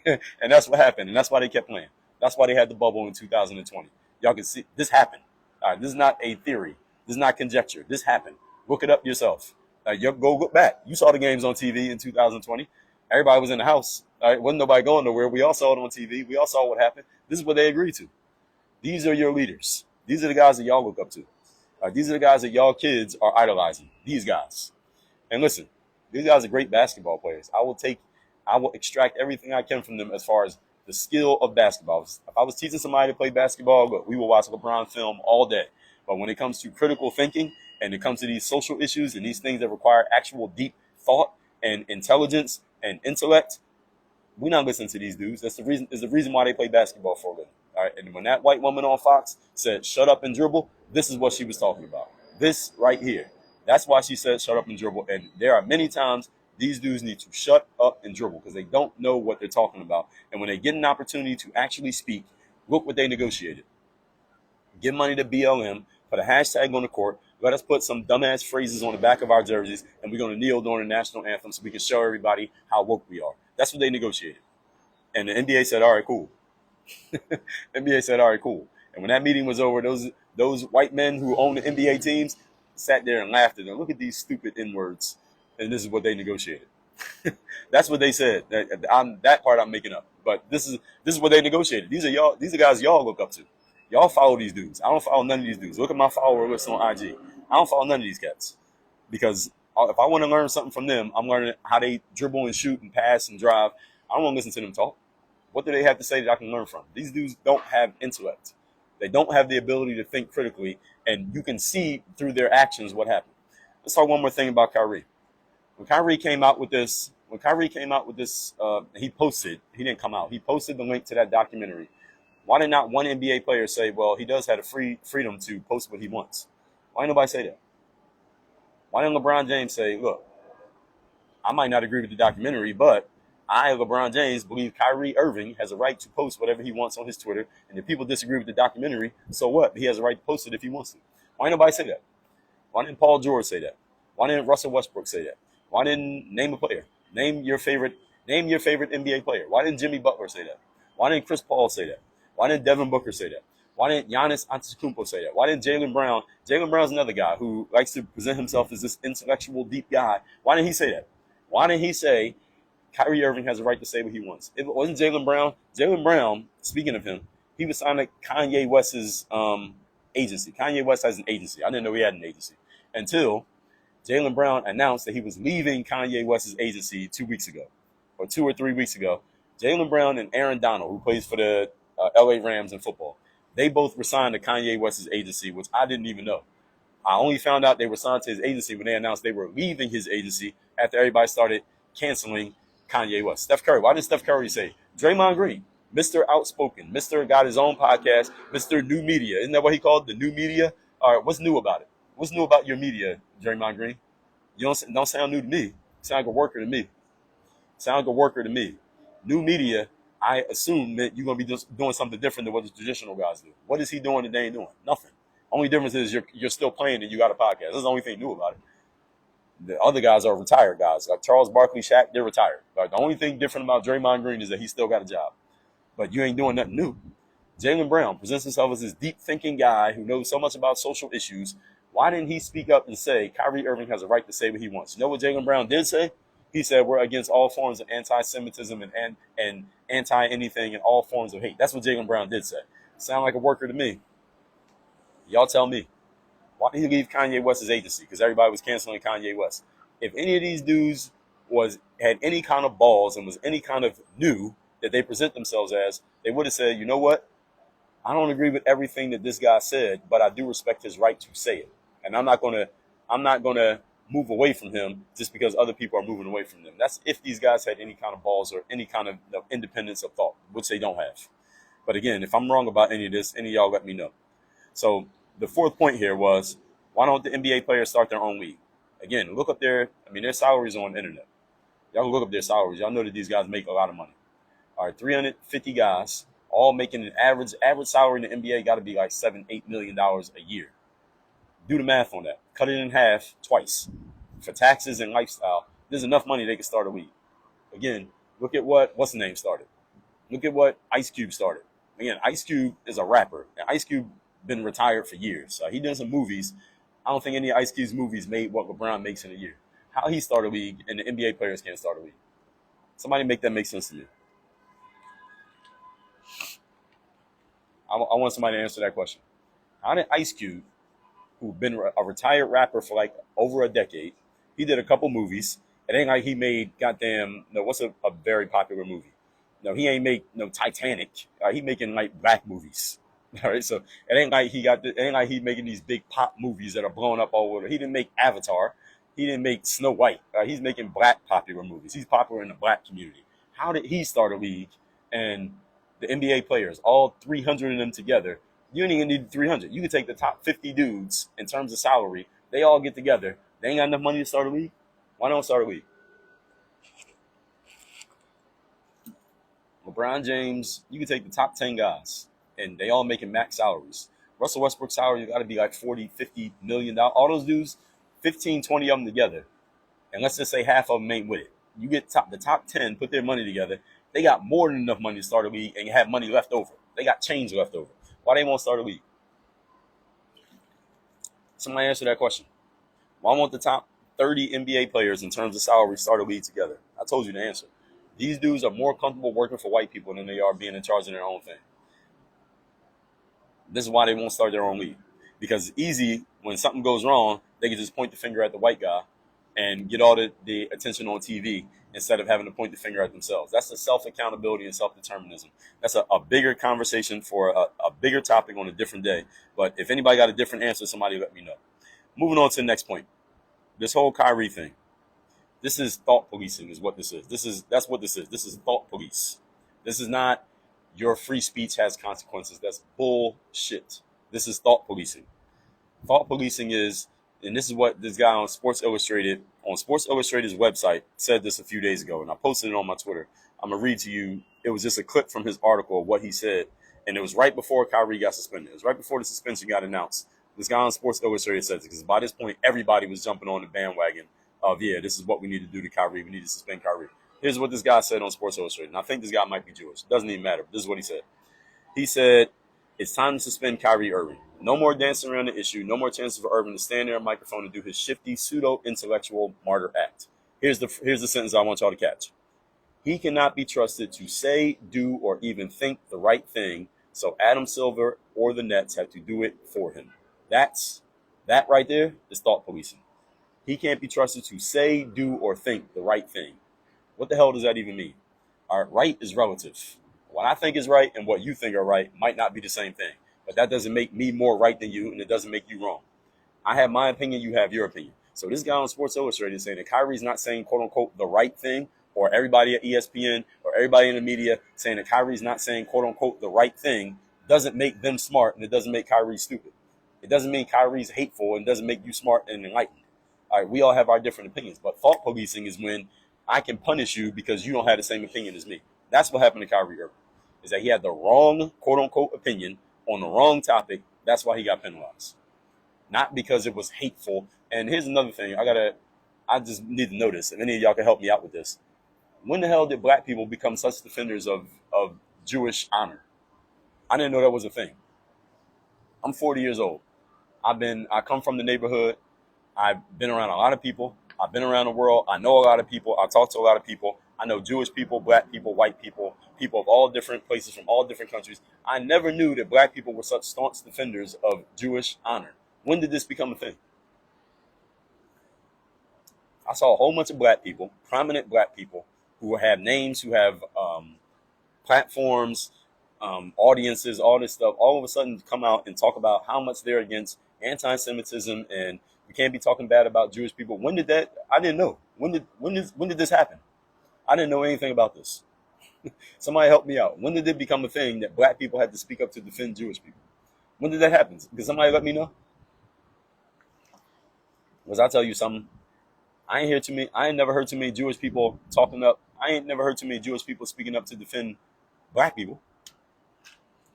And that's what happened. And that's why they kept playing. That's why they had the bubble in 2020. Y'all can see this happened. All right, this is not a theory. This is not conjecture. This happened. Look it up yourself. Go look back. You saw the games on TV in 2020. Everybody was in the house. All right, wasn't nobody going nowhere. We all saw it on TV. We all saw what happened. This is what they agreed to. These are your leaders. These are the guys that y'all look up to. These are the guys that y'all kids are idolizing. These guys. And listen, these guys are great basketball players. I will extract everything I can from them as far as the skill of basketball. If I was teaching somebody to play basketball, look, we will watch LeBron film all day. But when it comes to critical thinking and it comes to these social issues and these things that require actual deep thought and intelligence and intellect, we're not listening to these dudes. That's the reason. Is the reason why they play basketball for a living. All right. And when that white woman on Fox said, "Shut up and dribble," this is what she was talking about. This right here. That's why she said, "Shut up and dribble." And there are many times these dudes need to shut up and dribble because they don't know what they're talking about. And when they get an opportunity to actually speak, look what they negotiated. Give money to BLM, put a hashtag on the court, let us put some dumbass phrases on the back of our jerseys, and we're going to kneel during the national anthem so we can show everybody how woke we are. That's what they negotiated. And the NBA said, all right, cool. NBA said, all right, cool. And when that meeting was over, those white men who own the NBA teams sat there and laughed at them. Look at these stupid N-words. And this is what they negotiated. That's what they said. That part I'm making up. But this is what they negotiated. These are guys y'all look up to. Y'all follow these dudes. I don't follow none of these dudes. Look at my follower list on IG. I don't follow none of these cats. Because if I want to learn something from them, I'm learning how they dribble and shoot and pass and drive. I don't want to listen to them talk. What do they have to say that I can learn from? These dudes don't have intellect. They don't have the ability to think critically, and you can see through their actions what happened. Let's talk one more thing about Kyrie. When Kyrie came out with this, he posted the link to that documentary. Why did not one NBA player say, well, he does have a freedom to post what he wants? Why didn't nobody say that? Why didn't LeBron James say, look, I might not agree with the documentary, but I, LeBron James, believe Kyrie Irving has a right to post whatever he wants on his Twitter, and if people disagree with the documentary, so what? He has a right to post it if he wants to. Why didn't nobody say that? Why didn't Paul George say that? Why didn't Russell Westbrook say that? Why didn't name a player? Name your favorite NBA player. Why didn't Jimmy Butler say that? Why didn't Chris Paul say that? Why didn't Devin Booker say that? Why didn't Giannis Antetokounmpo say that? Why didn't Jaylen Brown? Jaylen Brown's another guy who likes to present himself as this intellectual, deep guy. Why didn't he say that? Why didn't he say Kyrie Irving has a right to say what he wants? If it wasn't Jaylen Brown, speaking of him, he was signed to Kanye West's agency. Kanye West has an agency. I didn't know he had an agency until Jaylen Brown announced that he was leaving Kanye West's agency 2 weeks ago, or 2 or 3 weeks ago. Jaylen Brown and Aaron Donald, who plays for the LA Rams in football, they both were signed to Kanye West's agency, which I didn't even know. I only found out they were signed to his agency when they announced they were leaving his agency after everybody started canceling Kanye West. Steph Curry. Why did Steph Curry say? Draymond Green, Mr. Outspoken, Mr. got his own podcast, Mr. New Media. Isn't that what he called? The New Media? All right, what's new about it? What's new about your media, Draymond Green? You don't sound new to me. You sound like a worker to me. New media, I assume that you're going to be just doing something different than what the traditional guys do. What is he doing that they ain't doing? Nothing. Only difference is you're still playing and you got a podcast. That's the only thing new about it. The other guys are retired guys. Like Charles Barkley, Shaq, they're retired. Like the only thing different about Draymond Green is that he still got a job. But you ain't doing nothing new. Jaylen Brown presents himself as this deep thinking guy who knows so much about social issues. Why didn't he speak up and say Kyrie Irving has a right to say what he wants? You know what Jaylen Brown did say? He said we're against all forms of anti-Semitism and anti-anything and all forms of hate. That's what Jaylen Brown did say. Sound like a worker to me. Y'all tell me. Why did he leave Kanye West's agency? Because everybody was canceling Kanye West. If any of these dudes had any kind of balls and was any kind of new that they present themselves as, they would have said, you know what? I don't agree with everything that this guy said, but I do respect his right to say it. And I'm not gonna move away from him just because other people are moving away from them. That's if these guys had any kind of balls or any kind of independence of thought, which they don't have. But again, if I'm wrong about any of this, any of y'all let me know. So the fourth point here was, why don't the NBA players start their own league? Again, look up their salaries on the internet. Y'all can look up their salaries. Y'all know that these guys make a lot of money. All right, 350 guys, all making an average salary in the NBA got to be like $7-8 million a year. Do the math on that. Cut it in half twice. For taxes and lifestyle, there's enough money they can start a league. Again, look at what's the name started. Look at what Ice Cube started. Again, Ice Cube is a rapper. And Ice Cube been retired for years. So he done some movies. I don't think any of Ice Cube's movies made what LeBron makes in a year. How he started a league and the NBA players can't start a league. Somebody make that make sense to me. I want somebody to answer that question. How did Ice Cube, who's been a retired rapper for like over a decade, he did a couple movies. It ain't like he made what's a very popular movie? No, he ain't make no Titanic. He making like black movies. All right, so it ain't like he making these big pop movies that are blowing up all over. He didn't make Avatar. He didn't make Snow White. He's making black popular movies. He's popular in the black community. How did he start a league? And the NBA players, all 300 of them together, you ain't even need 300. You can take the top 50 dudes in terms of salary. They all get together. They ain't got enough money to start a league. Why don't start a league? LeBron James, you can take the top 10 guys, and they all making max salaries. Russell Westbrook's salary got to be like $40-50 million. All those dudes, 15, 20 of them together. And let's just say half of them ain't with it. You get the top 10, put their money together. They got more than enough money to start a league and have money left over. They got change left over. Why they won't start a league? Somebody answer that question. Why won't the top 30 NBA players in terms of salary start a league together? I told you the answer. These dudes are more comfortable working for white people than they are being in charge of their own thing. This is why they won't start their own league. Because it's easy, when something goes wrong, they can just point the finger at the white guy and get all the attention on TV instead of having to point the finger at themselves. That's the self-accountability and self-determinism. That's a bigger conversation for a bigger topic on a different day. But if anybody got a different answer, somebody let me know. Moving on to the next point. This whole Kyrie thing. This is thought policing is what this is. That's what this is. This is thought police. This is not your free speech has consequences. That's bullshit. This is thought policing. Thought policing is, and this is what this guy on Sports Illustrated's website said this a few days ago, and I posted it on my Twitter. I'm going to read to you. It was just a clip from his article of what he said, and it was right before Kyrie got suspended. It was right before the suspension got announced. This guy on Sports Illustrated says it, because by this point, everybody was jumping on the bandwagon of, yeah, this is what we need to do to Kyrie. We need to suspend Kyrie. Here's what this guy said on Sports Illustrated, and I think this guy might be Jewish. Doesn't even matter. This is what he said. He said, it's time to suspend Kyrie Irving. No more dancing around the issue. No more chances for Irving to stand there on a microphone and do his shifty, pseudo-intellectual martyr act. Here's the sentence I want y'all to catch. He cannot be trusted to say, do, or even think the right thing, so Adam Silver or the Nets have to do it for him. That right there is thought policing. He can't be trusted to say, do, or think the right thing. What the hell does that even mean? All right, right is relative. What I think is right and what you think are right might not be the same thing. But that doesn't make me more right than you, and it doesn't make you wrong. I have my opinion, you have your opinion. So this guy on Sports Illustrated is saying that Kyrie's not saying, quote unquote, the right thing, or everybody at ESPN or everybody in the media saying that Kyrie's not saying, quote unquote, the right thing, doesn't make them smart, and it doesn't make Kyrie stupid. It doesn't mean Kyrie's hateful, and doesn't make you smart and enlightened. All right, we all have our different opinions, but thought policing is when I can punish you because you don't have the same opinion as me. That's what happened to Kyrie Irving, is that he had the wrong, quote unquote, opinion on the wrong topic. That's why he got penalized. not because it was hateful. And here's another thing. I just need to know this. If any of y'all can help me out with this. When the hell did black people become such defenders of Jewish honor? I didn't know that was a thing. I'm 40 years old. I come from the neighborhood. I've been around a lot of people. I've been around the world. I know a lot of people. I talk to a lot of people. I know Jewish people, black people, white people, people of all different places from all different countries. I never knew that black people were such staunch defenders of Jewish honor. When did this become a thing? I saw a whole bunch of black people, prominent black people, who have names, who have platforms, audiences, all this stuff, all of a sudden come out and talk about how much they're against anti-Semitism and we can't be talking bad about Jewish people. When did that? I didn't know. When did this happen? I didn't know anything about this. Somebody help me out. When did it become a thing that black people had to speak up to defend Jewish people? When did that happen? Can somebody let me know? Because I tell you something, I ain't never heard too many Jewish people talking up. I ain't never heard too many Jewish people speaking up to defend black people.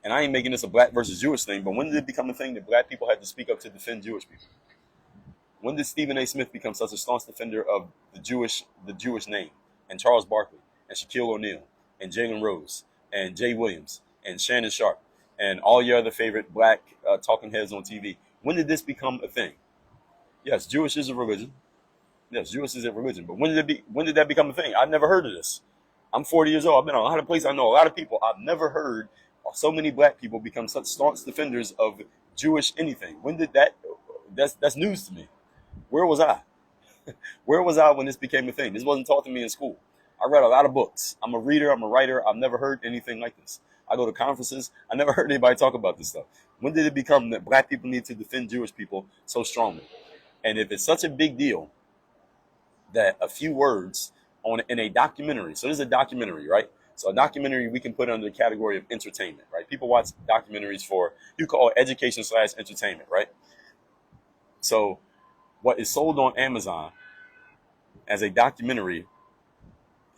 And I ain't making this a black versus Jewish thing, but when did it become a thing that black people had to speak up to defend Jewish people? When did Stephen A. Smith become such a staunch defender of the Jewish name, and Charles Barkley, and Shaquille O'Neal, and Jalen Rose, and Jay Williams, and Shannon Sharp, and all your other favorite black talking heads on TV? When did this become a thing? Yes, Jewish is a religion. Yes, Jewish is a religion. But when did that become a thing? I've never heard of this. I'm 40 years old. I've been in a lot of places. I know a lot of people. I've never heard so many black people become such staunch defenders of Jewish anything. When did that? That's news to me. Where was I? Where was I when this became a thing? This wasn't taught to me in school. I read a lot of books. I'm a reader. I'm a writer. I've never heard anything like this. I go to conferences. I never heard anybody talk about this stuff. When did it become that black people need to defend Jewish people so strongly? And if it's such a big deal that a few words in a documentary, so this is a documentary, right? So a documentary we can put under the category of entertainment, right? People watch documentaries for, you call it education/entertainment, right? So what is sold on Amazon as a documentary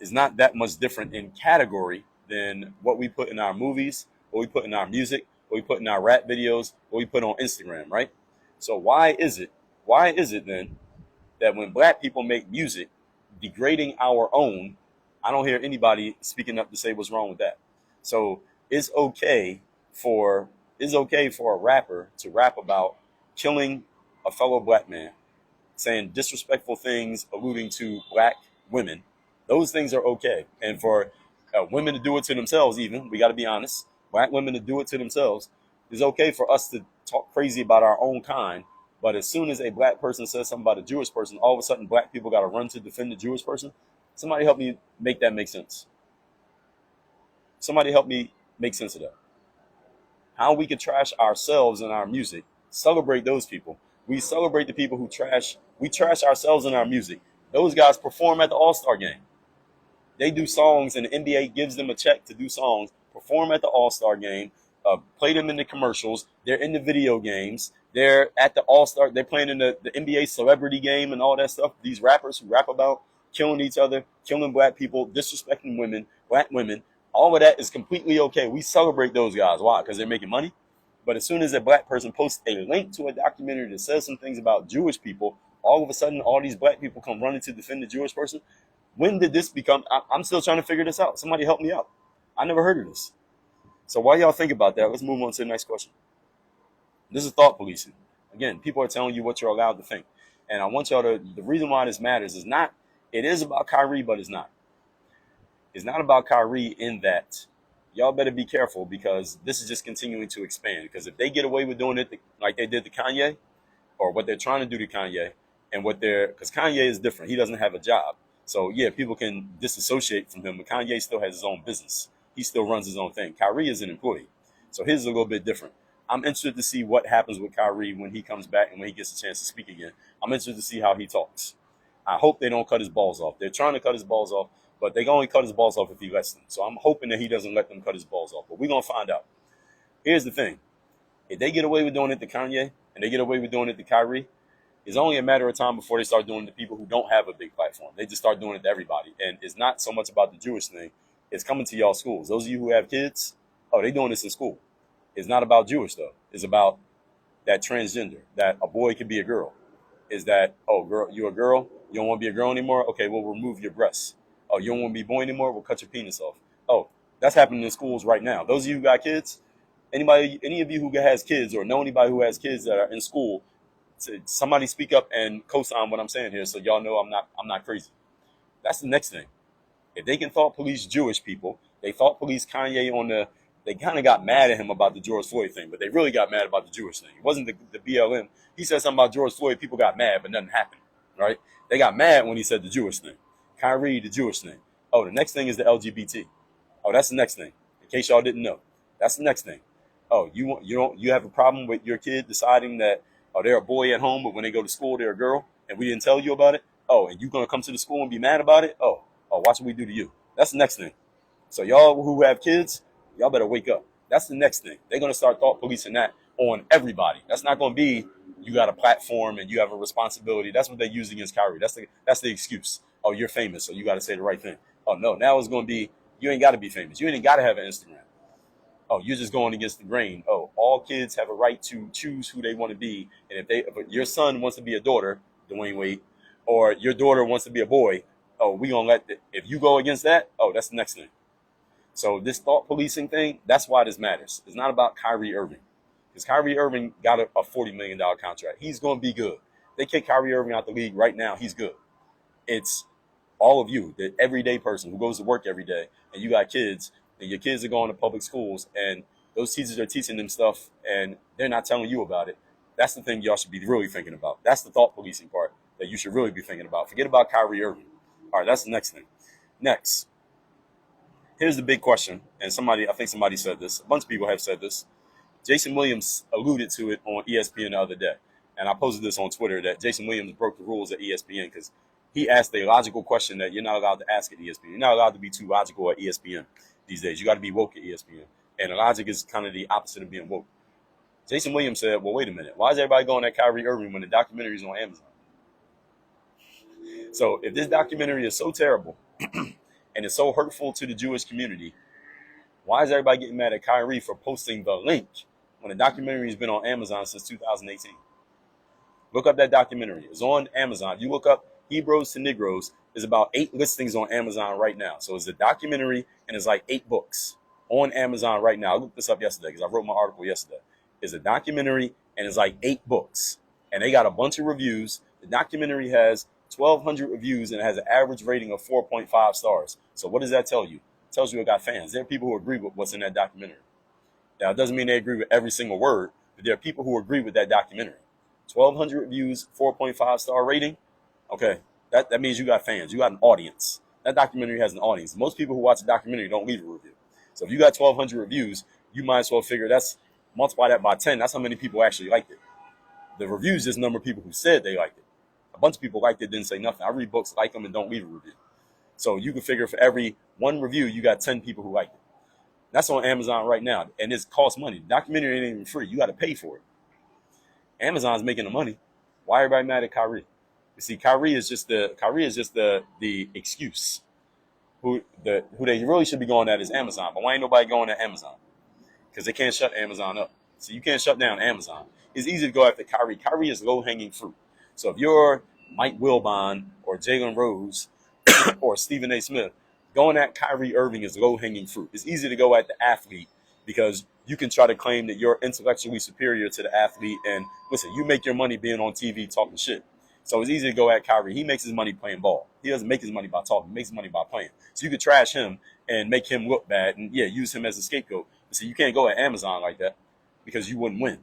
is not that much different in category than what we put in our movies, what we put in our music, what we put in our rap videos, what we put on Instagram, right? So why is it then that when black people make music degrading our own, I don't hear anybody speaking up to say what's wrong with that? So it's okay for a rapper to rap about killing a fellow black man, saying disrespectful things alluding to black women. Those things are okay. And for women to do it to themselves, even, we got to be honest, black women to do it to themselves, it's okay for us to talk crazy about our own kind. But as soon as a black person says something about a Jewish person, all of a sudden black people got to run to defend the Jewish person. Somebody help me make that make sense. Somebody help me make sense of that. How we could trash ourselves in our music, celebrate those people. We celebrate the people who we trash ourselves in our music. Those guys perform at the All-Star game. They do songs and the NBA gives them a check to do songs, perform at the All-Star game, play them in the commercials. They're in the video games. They're at the All-Star. They're playing in the NBA celebrity game and all that stuff. These rappers who rap about killing each other, killing black people, disrespecting women, black women, all of that is completely okay. We celebrate those guys. Why? Because they're making money. But as soon as a black person posts a link to a documentary that says some things about Jewish people, all of a sudden all these black people come running to defend the Jewish person. When did this become? I'm still trying to figure this out. Somebody help me out. I never heard of this. So while y'all think about that, let's move on to the next question. This is thought policing. Again, people are telling you what you're allowed to think. And I want y'all to, the reason why this matters is not, it is about Kyrie, but it's not. It's not about Kyrie in that y'all better be careful because this is just continuing to expand. Because if they get away with doing it like they did to Kanye, or what they're trying to do to Kanye, and because Kanye is different. He doesn't have a job. So yeah, people can disassociate from him, but Kanye still has his own business. He still runs his own thing. Kyrie is an employee. So his is a little bit different. I'm interested to see what happens with Kyrie when he comes back and when he gets a chance to speak again. I'm interested to see how he talks. I hope they don't cut his balls off. They're trying to cut his balls off, but they can only cut his balls off if he lets them. So I'm hoping that he doesn't let them cut his balls off. But we're going to find out. Here's the thing. If they get away with doing it to Kanye and they get away with doing it to Kyrie, it's only a matter of time before they start doing it to people who don't have a big platform. They just start doing it to everybody. And it's not so much about the Jewish thing. It's coming to y'all schools. Those of you who have kids, they're doing this in school. It's not about Jewish, though. It's about that transgender, that a boy could be a girl. Is that, oh, girl, you a girl? You don't want to be a girl anymore? Okay, we'll remove your breasts. Oh, you don't want to be a boy anymore? We'll cut your penis off. Oh, that's happening in schools right now. Those of you who got kids, any of you who has kids or know anybody who has kids that are in school, somebody speak up and co-sign what I'm saying here, so y'all know I'm not crazy. That's the next thing. If they can thought police Jewish people, they thought police Kanye on the. They kind of got mad at him about the George Floyd thing, but they really got mad about the Jewish thing. It wasn't the BLM. He said something about George Floyd. People got mad, but nothing happened. Right? They got mad when he said the Jewish thing. Kyrie, the Jewish thing. Oh, the next thing is the LGBT. Oh, that's the next thing. In case y'all didn't know, that's the next thing. Oh, you have a problem with your kid deciding that, oh, they're a boy at home, but when they go to school they're a girl, and we didn't tell you about it. Oh, and you gonna come to the school and be mad about it? Oh, watch what we do to you. That's the next thing. So y'all who have kids, y'all better wake up. That's the next thing. They're gonna start thought policing that on everybody. That's not gonna be you got a platform and you have a responsibility. That's what they use against Kyrie. That's the excuse. Oh, you're famous, so you got to say the right thing. Oh no, now it's gonna be you ain't got to be famous. You ain't got to have an Instagram. Oh, you're just going against the grain. Oh, all kids have a right to choose who they want to be, and if your son wants to be a daughter, Dwayne Wade, or your daughter wants to be a boy, oh, we gonna if you go against that, oh, that's the next thing. So this thought policing thing, that's why this matters. It's not about Kyrie Irving. Because Kyrie Irving got a $40 million contract. He's going to be good. They kick Kyrie Irving out the league right now. He's good. It's all of you, the everyday person who goes to work every day, and you got kids, and your kids are going to public schools, and those teachers are teaching them stuff, and they're not telling you about it. That's the thing y'all should be really thinking about. That's the thought policing part that you should really be thinking about. Forget about Kyrie Irving. All right, that's the next thing. Next. Here's the big question, and I think somebody said this. A bunch of people have said this. Jason Williams alluded to it on ESPN the other day, and I posted this on Twitter that Jason Williams broke the rules at ESPN because he asked a logical question that you're not allowed to ask at ESPN. You're not allowed to be too logical at ESPN these days. You got to be woke at ESPN, and logic is kind of the opposite of being woke. Jason Williams said, well, wait a minute. Why is everybody going at Kyrie Irving when the documentary is on Amazon? So if this documentary is so terrible and it's so hurtful to the Jewish community, why is everybody getting mad at Kyrie for posting the link when the documentary has been on Amazon since 2018? Look up that documentary. It's on Amazon. You look up Hebrews to Negroes. There's about 8 listings on Amazon right now. So it's a documentary and it's like 8 books on Amazon right now. I looked this up yesterday because I wrote my article yesterday. It's a documentary and it's like 8 books. And they got a bunch of reviews. The documentary has 1,200 reviews and it has an average rating of 4.5 stars. So what does that tell you? It tells you it got fans. There are people who agree with what's in that documentary. Now, it doesn't mean they agree with every single word, but there are people who agree with that documentary. 1,200 reviews, 4.5 star rating. Okay, that means you got fans. You got an audience. That documentary has an audience. Most people who watch a documentary don't leave a review. So if you got 1,200 reviews, you might as well figure multiply that by 10. That's how many people actually liked it. The reviews is the number of people who said they liked it. A bunch of people liked it, didn't say nothing. I read books, like them, and don't leave a review. So you can figure for every one review, you got 10 people who liked it. That's on Amazon right now, and it costs money. The documentary ain't even free. You got to pay for it. Amazon's making the money. Why everybody mad at Kyrie? You see, Kyrie is just the excuse. Who they really should be going at is Amazon. But why ain't nobody going at Amazon? Because they can't shut Amazon up. So you can't shut down Amazon. It's easy to go after Kyrie. Kyrie is low-hanging fruit. So if you're Mike Wilbon or Jalen Rose or Stephen A. Smith, going at Kyrie Irving is low-hanging fruit. It's easy to go at the athlete because you can try to claim that you're intellectually superior to the athlete. And listen, you make your money being on TV talking shit. So it's easy to go at Kyrie. He makes his money playing ball. He doesn't make his money by talking. He makes his money by playing. So you could trash him and make him look bad and, use him as a scapegoat. But see, you can't go at Amazon like that because you wouldn't win.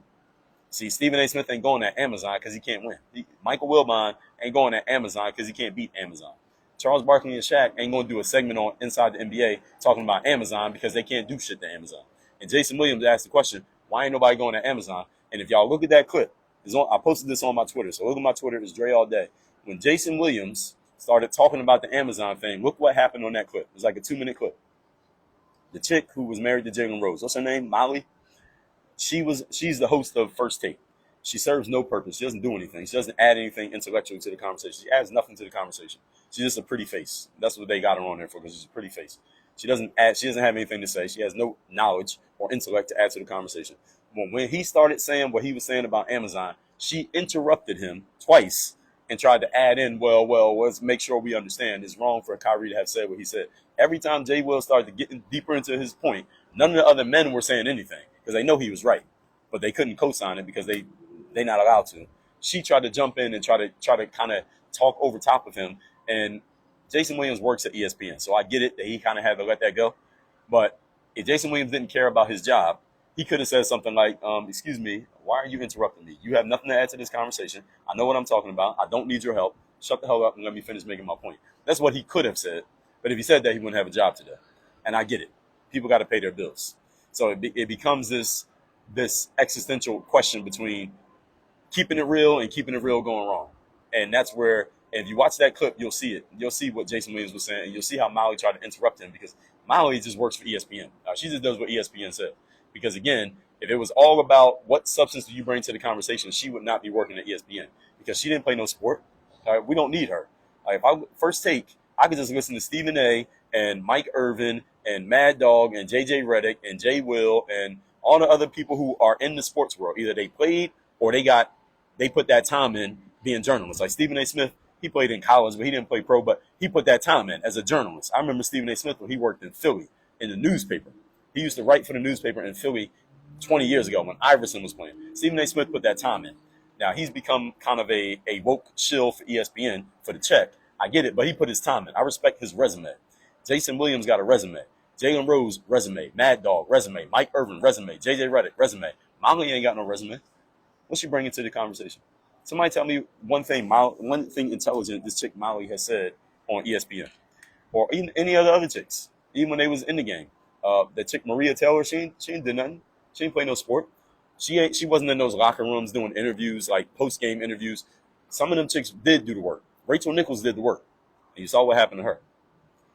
See, Stephen A. Smith ain't going at Amazon because he can't win. Michael Wilbon ain't going at Amazon because he can't beat Amazon. Charles Barkley and Shaq ain't going to do a segment on Inside the NBA talking about Amazon because they can't do shit to Amazon. And Jason Williams asked the question, why ain't nobody going to Amazon? And if y'all look at that clip, I posted this on my Twitter. So look at my Twitter. It's Dre all day. When Jason Williams started talking about the Amazon thing, look what happened on that clip. It was like a 2-minute clip. The chick who was married to Jalen Rose, what's her name? Molly? She's the host of First Take. She serves no purpose. She doesn't do anything. She doesn't add anything intellectual to the conversation. She adds nothing to the conversation. She's just a pretty face. That's what they got her on there for, because she's a pretty face. She doesn't have anything to say. She has no knowledge or intellect to add to the conversation. When he started saying what he was saying about Amazon, she interrupted him twice and tried to add in, let's make sure we understand. It's wrong for Kyrie to have said what he said. Every time Jay Will started getting deeper into his point, none of the other men were saying anything because they know he was right, but they couldn't co-sign it because they're not allowed to. She tried to jump in and try to kind of talk over top of him. And Jason Williams works at ESPN, so I get it that he kind of had to let that go. But if Jason Williams didn't care about his job, he could have said something like, excuse me, why are you interrupting me? You have nothing to add to this conversation. I know what I'm talking about. I don't need your help. Shut the hell up and let me finish making my point. That's what he could have said. But if he said that, he wouldn't have a job today. And I get it. People got to pay their bills. So it becomes this existential question between keeping it real and keeping it real going wrong. And that's where, if you watch that clip, you'll see it. You'll see what Jason Williams was saying. And you'll see how Molly tried to interrupt him because Molly just works for ESPN. She just does what ESPN said. Because again, if it was all about what substance do you bring to the conversation, she would not be working at ESPN because she didn't play no sport. We don't need her. If I first take, I could just listen to Stephen A. and Mike Irvin and Mad Dog and JJ Redick and Jay Will and all the other people who are in the sports world. Either they played or they put that time in being journalists. Like Stephen A. Smith, he played in college, but he didn't play pro, but he put that time in as a journalist. I remember Stephen A. Smith when he worked in Philly in the newspaper. He used to write for the newspaper in Philly 20 years ago when Iverson was playing. Stephen A. Smith put that time in. Now, he's become kind of a woke shill for ESPN for the check. I get it, but he put his time in. I respect his resume. Jason Williams got a resume. Jalen Rose, resume. Mad Dog, resume. Mike Irvin, resume. JJ Redick, resume. Molly ain't got no resume. What's she bringing to the conversation? Somebody tell me one thing intelligent this chick Molly has said on ESPN. Or even any other chicks, even when they was in the game. That chick Maria Taylor, she ain't did nothing. She ain't play no sport. She wasn't in those locker rooms doing interviews, like post-game interviews. Some of them chicks did do the work. Rachel Nichols did the work. And you saw what happened to her.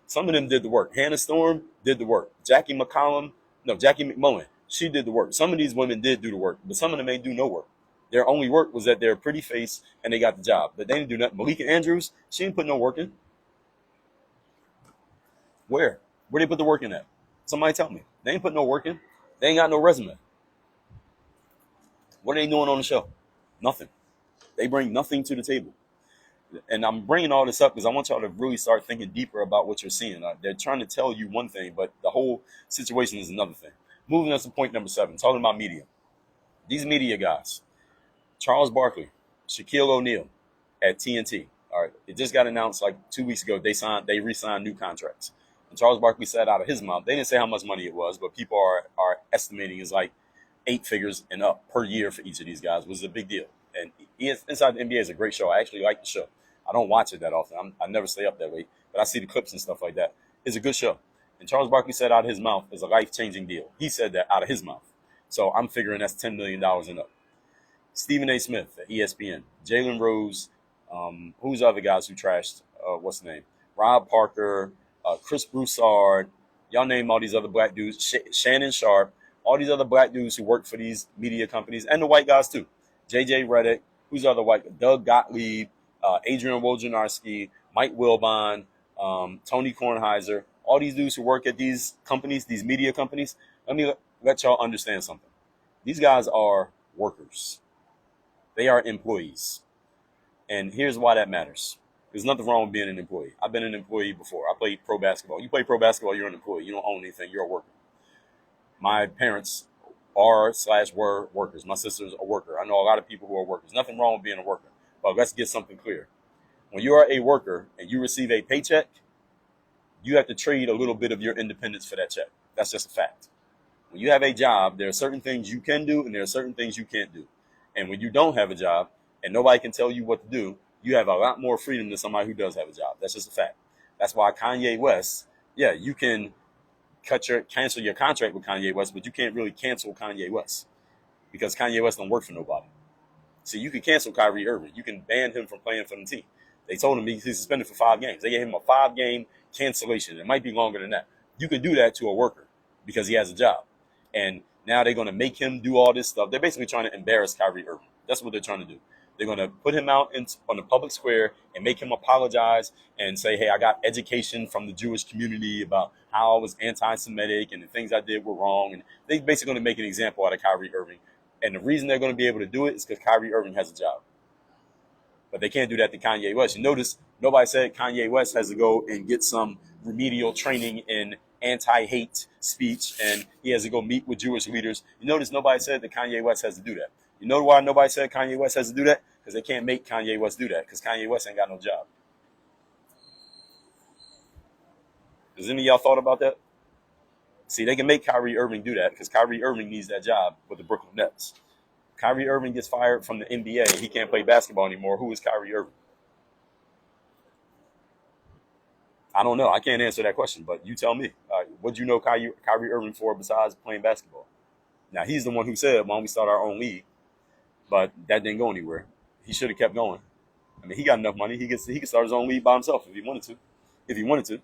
Some of them did the work. Hannah Storm did the work. Jackie McMullen, she did the work. Some of these women did do the work, but some of them ain't do no work. Their only work was that they're pretty face and they got the job. But they didn't do nothing. Malika Andrews, she didn't put no work in. Where? Where they put the work in at? Somebody tell me. They ain't put no work in. They ain't got no resume. What are they doing on the show? Nothing. They bring nothing to the table. And I'm bringing all this up because I want y'all to really start thinking deeper about what you're seeing. They're trying to tell you one thing, but the whole situation is another thing. Moving us to point number 7, talking about media. These media guys, Charles Barkley, Shaquille O'Neal at TNT. All right, it just got announced like 2 weeks ago. They re-signed new contracts. And Charles Barkley said out of his mouth, they didn't say how much money it was, but people are estimating it's like 8 figures and up per year for each of these guys, which is a big deal. And Inside the NBA is a great show. I actually like the show. I don't watch it that often. I never stay up that late, but I see the clips and stuff like that. It's a good show. And Charles Barkley said out of his mouth is a life-changing deal. He said that out of his mouth. So I'm figuring that's $10 million and up. Stephen A. Smith at ESPN, Jalen Rose, who's the other guys who trashed, what's the name? Rob Parker, Chris Broussard, y'all name all these other black dudes, Shannon Sharp, all these other black dudes who work for these media companies, and the white guys too. JJ Redick, who's the other white, Doug Gottlieb, Adrian Wojnarowski, Mike Wilbon, Tony Kornheiser, all these dudes who work at these companies, these media companies. Let me let y'all understand something. These guys are workers. They are employees. And here's why that matters. There's nothing wrong with being an employee. I've been an employee before. I played pro basketball. You play pro basketball, you're an employee. You don't own anything. You're a worker. My parents are/were workers. My sister's a worker. I know a lot of people who are workers. Nothing wrong with being a worker. But let's get something clear. When you are a worker and you receive a paycheck, you have to trade a little bit of your independence for that check. That's just a fact. When you have a job, there are certain things you can do and there are certain things you can't do. And when you don't have a job and nobody can tell you what to do, you have a lot more freedom than somebody who does have a job. That's just a fact. That's why Kanye West, you can cancel your contract with Kanye West, but you can't really cancel Kanye West because Kanye West don't work for nobody. See, you can cancel Kyrie Irving. You can ban him from playing for the team. They told him he's suspended for 5 games. They gave him a 5-game cancellation. It might be longer than that. You can do that to a worker because he has a job. And now they're going to make him do all this stuff. They're basically trying to embarrass Kyrie Irving. That's what they're trying to do. They're going to put him out on the public square and make him apologize and say, hey, I got education from the Jewish community about how I was anti-Semitic and the things I did were wrong. And they're basically going to make an example out of Kyrie Irving. And the reason they're going to be able to do it is because Kyrie Irving has a job. But they can't do that to Kanye West. You notice nobody said Kanye West has to go and get some remedial training in anti-hate speech and he has to go meet with Jewish leaders. You notice nobody said that Kanye West has to do that. You know why nobody said Kanye West has to do that? Because they can't make Kanye West do that because Kanye West ain't got no job. Has any of y'all thought about that? See, they can make Kyrie Irving do that because Kyrie Irving needs that job with the Brooklyn Nets. Kyrie Irving gets fired from the NBA. He can't play basketball anymore. Who is Kyrie Irving? I don't know. I can't answer that question, but you tell me. What do you know Kyrie Irving for besides playing basketball? Now, he's the one who said, why don't we start our own league? But that didn't go anywhere. He should have kept going. I mean, he got enough money. He could start his own league by himself if he wanted to.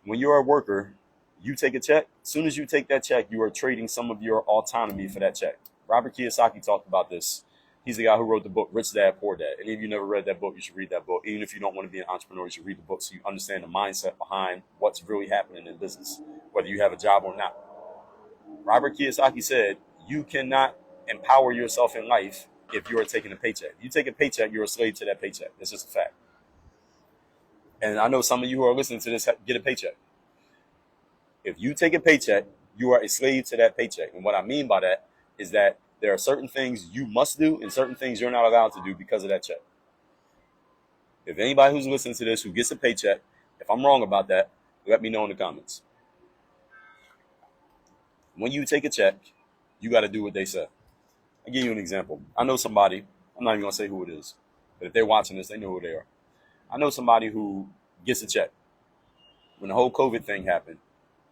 When you're a worker, you take a check. As soon as you take that check, you are trading some of your autonomy for that check. Robert Kiyosaki talked about this. He's the guy who wrote the book Rich Dad, Poor Dad. Any of you never read that book, you should read that book. Even if you don't want to be an entrepreneur, you should read the book so you understand the mindset behind what's really happening in business, whether you have a job or not. Robert Kiyosaki said, you cannot empower yourself in life if you are taking a paycheck. You take a paycheck, you're a slave to that paycheck. It's just a fact. And I know some of you who are listening to this get a paycheck. If you take a paycheck, you are a slave to that paycheck. And what I mean by that is that there are certain things you must do and certain things you're not allowed to do because of that check. If anybody who's listening to this who gets a paycheck, if I'm wrong about that, let me know in the comments. When you take a check, you got to do what they say. I'll give you an example. I know somebody, I'm not even going to say who it is, but if they're watching this, they know who they are. I know somebody who gets a check. When the whole COVID thing happened,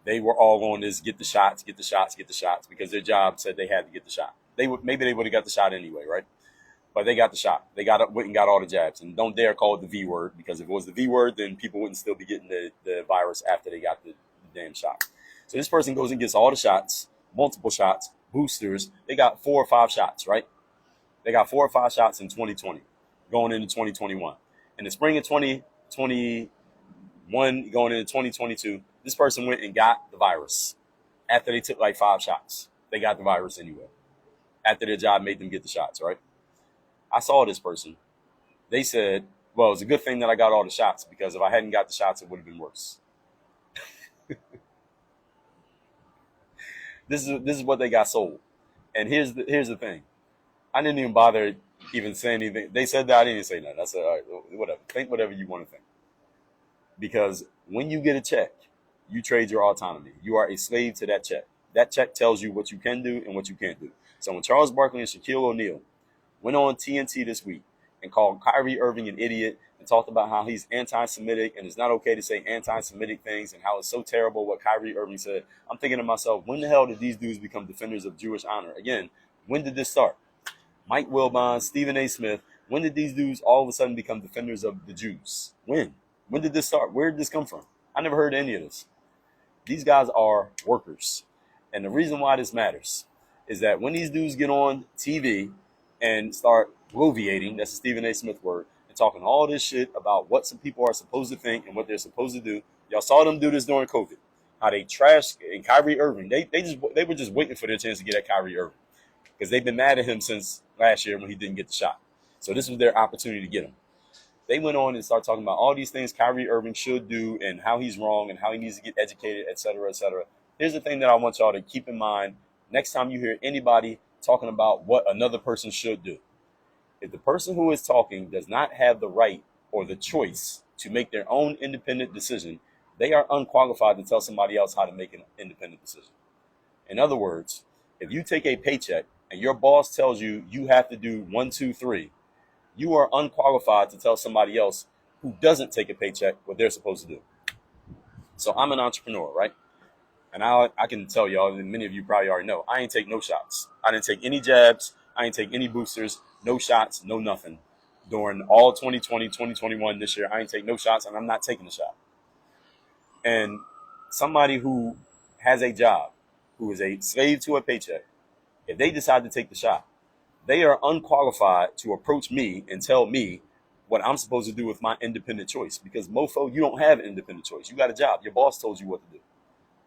they were all on this, get the shots, because their job said they had to get the shot. Maybe they would have got the shot anyway, right? But they got the shot. They went and got all the jabs. And don't dare call it the V word, because if it was the V word, then people wouldn't still be getting the virus after they got the damn shot. So this person goes and gets all the shots, multiple shots, boosters. They got 4 or 5 shots, right? They got 4 or 5 shots in 2020, going into 2021. In the spring of 2021, going into 2022, this person went and got the virus after they took like 5 shots. They got the virus anyway, after their job made them get the shots, right? I saw this person. They said, well, it's a good thing that I got all the shots, because if I hadn't got the shots, it would have been worse. This is what they got sold. And here's the thing. I didn't even bother even saying anything. They said that, I didn't even say nothing. I said, all right, whatever. Think whatever you want to think. Because when you get a check, you trade your autonomy. You are a slave to that check. That check tells you what you can do and what you can't do. So when Charles Barkley and Shaquille O'Neal went on TNT this week and called Kyrie Irving an idiot and talked about how he's anti-Semitic and it's not okay to say anti-Semitic things and how it's so terrible what Kyrie Irving said, I'm thinking to myself, when the hell did these dudes become defenders of Jewish honor? Again, when did this start? Mike Wilbon, Stephen A. Smith, when did these dudes all of a sudden become defenders of the Jews? When? When did this start? Where did this come from? I never heard any of this. These guys are workers. And the reason why this matters is that when these dudes get on TV and start bloviating, that's a Stephen A. Smith word, and talking all this shit about what some people are supposed to think and what they're supposed to do. Y'all saw them do this during COVID. How they trashed and Kyrie Irving. They were just waiting for their chance to get at Kyrie Irving, because they've been mad at him since last year when he didn't get the shot. So this was their opportunity to get him. They went on and started talking about all these things Kyrie Irving should do and how he's wrong and how he needs to get educated, et cetera, et cetera. Here's the thing that I want y'all to keep in mind next time you hear anybody talking about what another person should do. If the person who is talking does not have the right or the choice to make their own independent decision, they are unqualified to tell somebody else how to make an independent decision. In other words, if you take a paycheck and your boss tells you you have to do 1, 2, 3, you are unqualified to tell somebody else who doesn't take a paycheck what they're supposed to do. So I'm an entrepreneur, right? And I can tell y'all, and many of you probably already know, I ain't take no shots. I didn't take any jabs. I ain't take any boosters, no shots, no nothing. During all 2020, 2021 this year, I ain't take no shots, and I'm not taking a shot. And somebody who has a job, who is a slave to a paycheck, if they decide to take the shot, They are unqualified to approach me and tell me what I'm supposed to do with my independent choice. Because mofo, you don't have an independent choice. You got a job. Your boss told you what to do.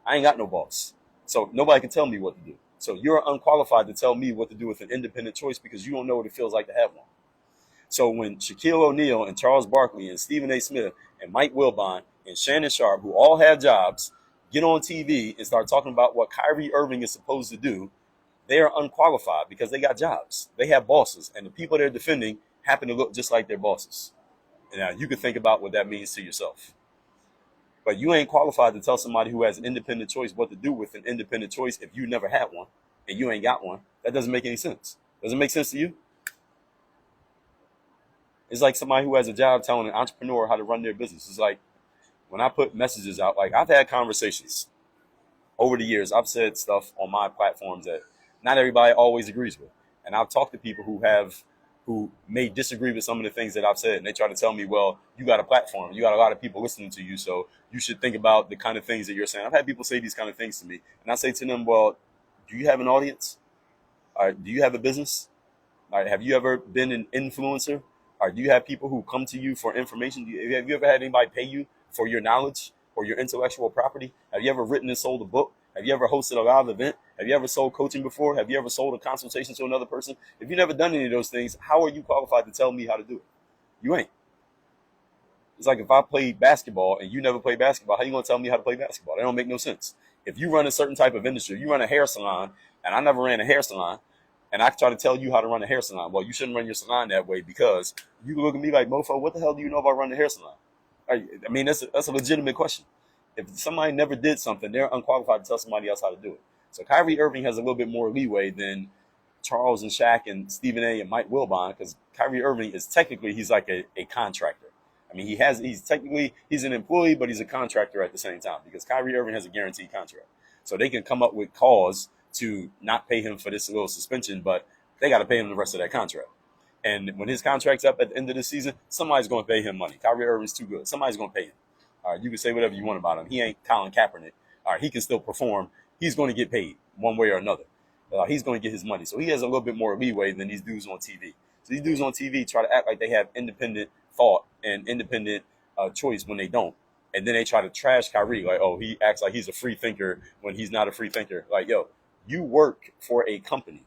I ain't got no boss. So nobody can tell me what to do. So you're unqualified to tell me what to do with an independent choice because you don't know what it feels like to have one. So when Shaquille O'Neal and Charles Barkley and Stephen A. Smith and Mike Wilbon and Shannon Sharp, who all have jobs, get on TV and start talking about what Kyrie Irving is supposed to do, they are unqualified because they got jobs. They have bosses, and the people they're defending happen to look just like their bosses. Now, you can think about what that means to yourself. But you ain't qualified to tell somebody who has an independent choice what to do with an independent choice if you never had one and you ain't got one. That doesn't make any sense. Does it make sense to you? It's like somebody who has a job telling an entrepreneur how to run their business. It's like when I put messages out, like I've had conversations over the years. I've said stuff on my platforms that not everybody always agrees with. And I've talked to people who may disagree with some of the things that I've said. And they try to tell me, well, you got a platform. You got a lot of people listening to you. So you should think about the kind of things that you're saying. I've had people say these kind of things to me. And I say to them, well, do you have an audience? Do you have a business? Have you ever been an influencer? Or do you have people who come to you for information? Have you ever had anybody pay you for your knowledge or your intellectual property? Have you ever written and sold a book? Have you ever hosted a live event? Have you ever sold coaching before? Have you ever sold a consultation to another person? If you've never done any of those things, how are you qualified to tell me how to do it? You ain't. It's like if I played basketball and you never played basketball, how you gonna tell me how to play basketball? That don't make no sense. If you run a certain type of industry, you run a hair salon, and I never ran a hair salon, and I try to tell you how to run a hair salon. Well, you shouldn't run your salon that way because you can look at me like, mofo, what the hell do you know about running a hair salon? I mean, that's a legitimate question. If somebody never did something, they're unqualified to tell somebody else how to do it. So Kyrie Irving has a little bit more leeway than Charles and Shaq and Stephen A. and Mike Wilbon because Kyrie Irving is technically, he's like a contractor. I mean, he's an employee, but he's a contractor at the same time because Kyrie Irving has a guaranteed contract. So they can come up with cause to not pay him for this little suspension, but they got to pay him the rest of that contract. And when his contract's up at the end of the season, somebody's going to pay him money. Kyrie Irving's too good. Somebody's going to pay him. All right, you can say whatever you want about him. He ain't Colin Kaepernick. All right, he can still perform. He's going to get paid one way or another. He's going to get his money. So he has a little bit more leeway than these dudes on TV. So these dudes on TV try to act like they have independent thought and independent choice when they don't. And then they try to trash Kyrie like, oh, he acts like he's a free thinker when he's not a free thinker. Like, yo, you work for a company.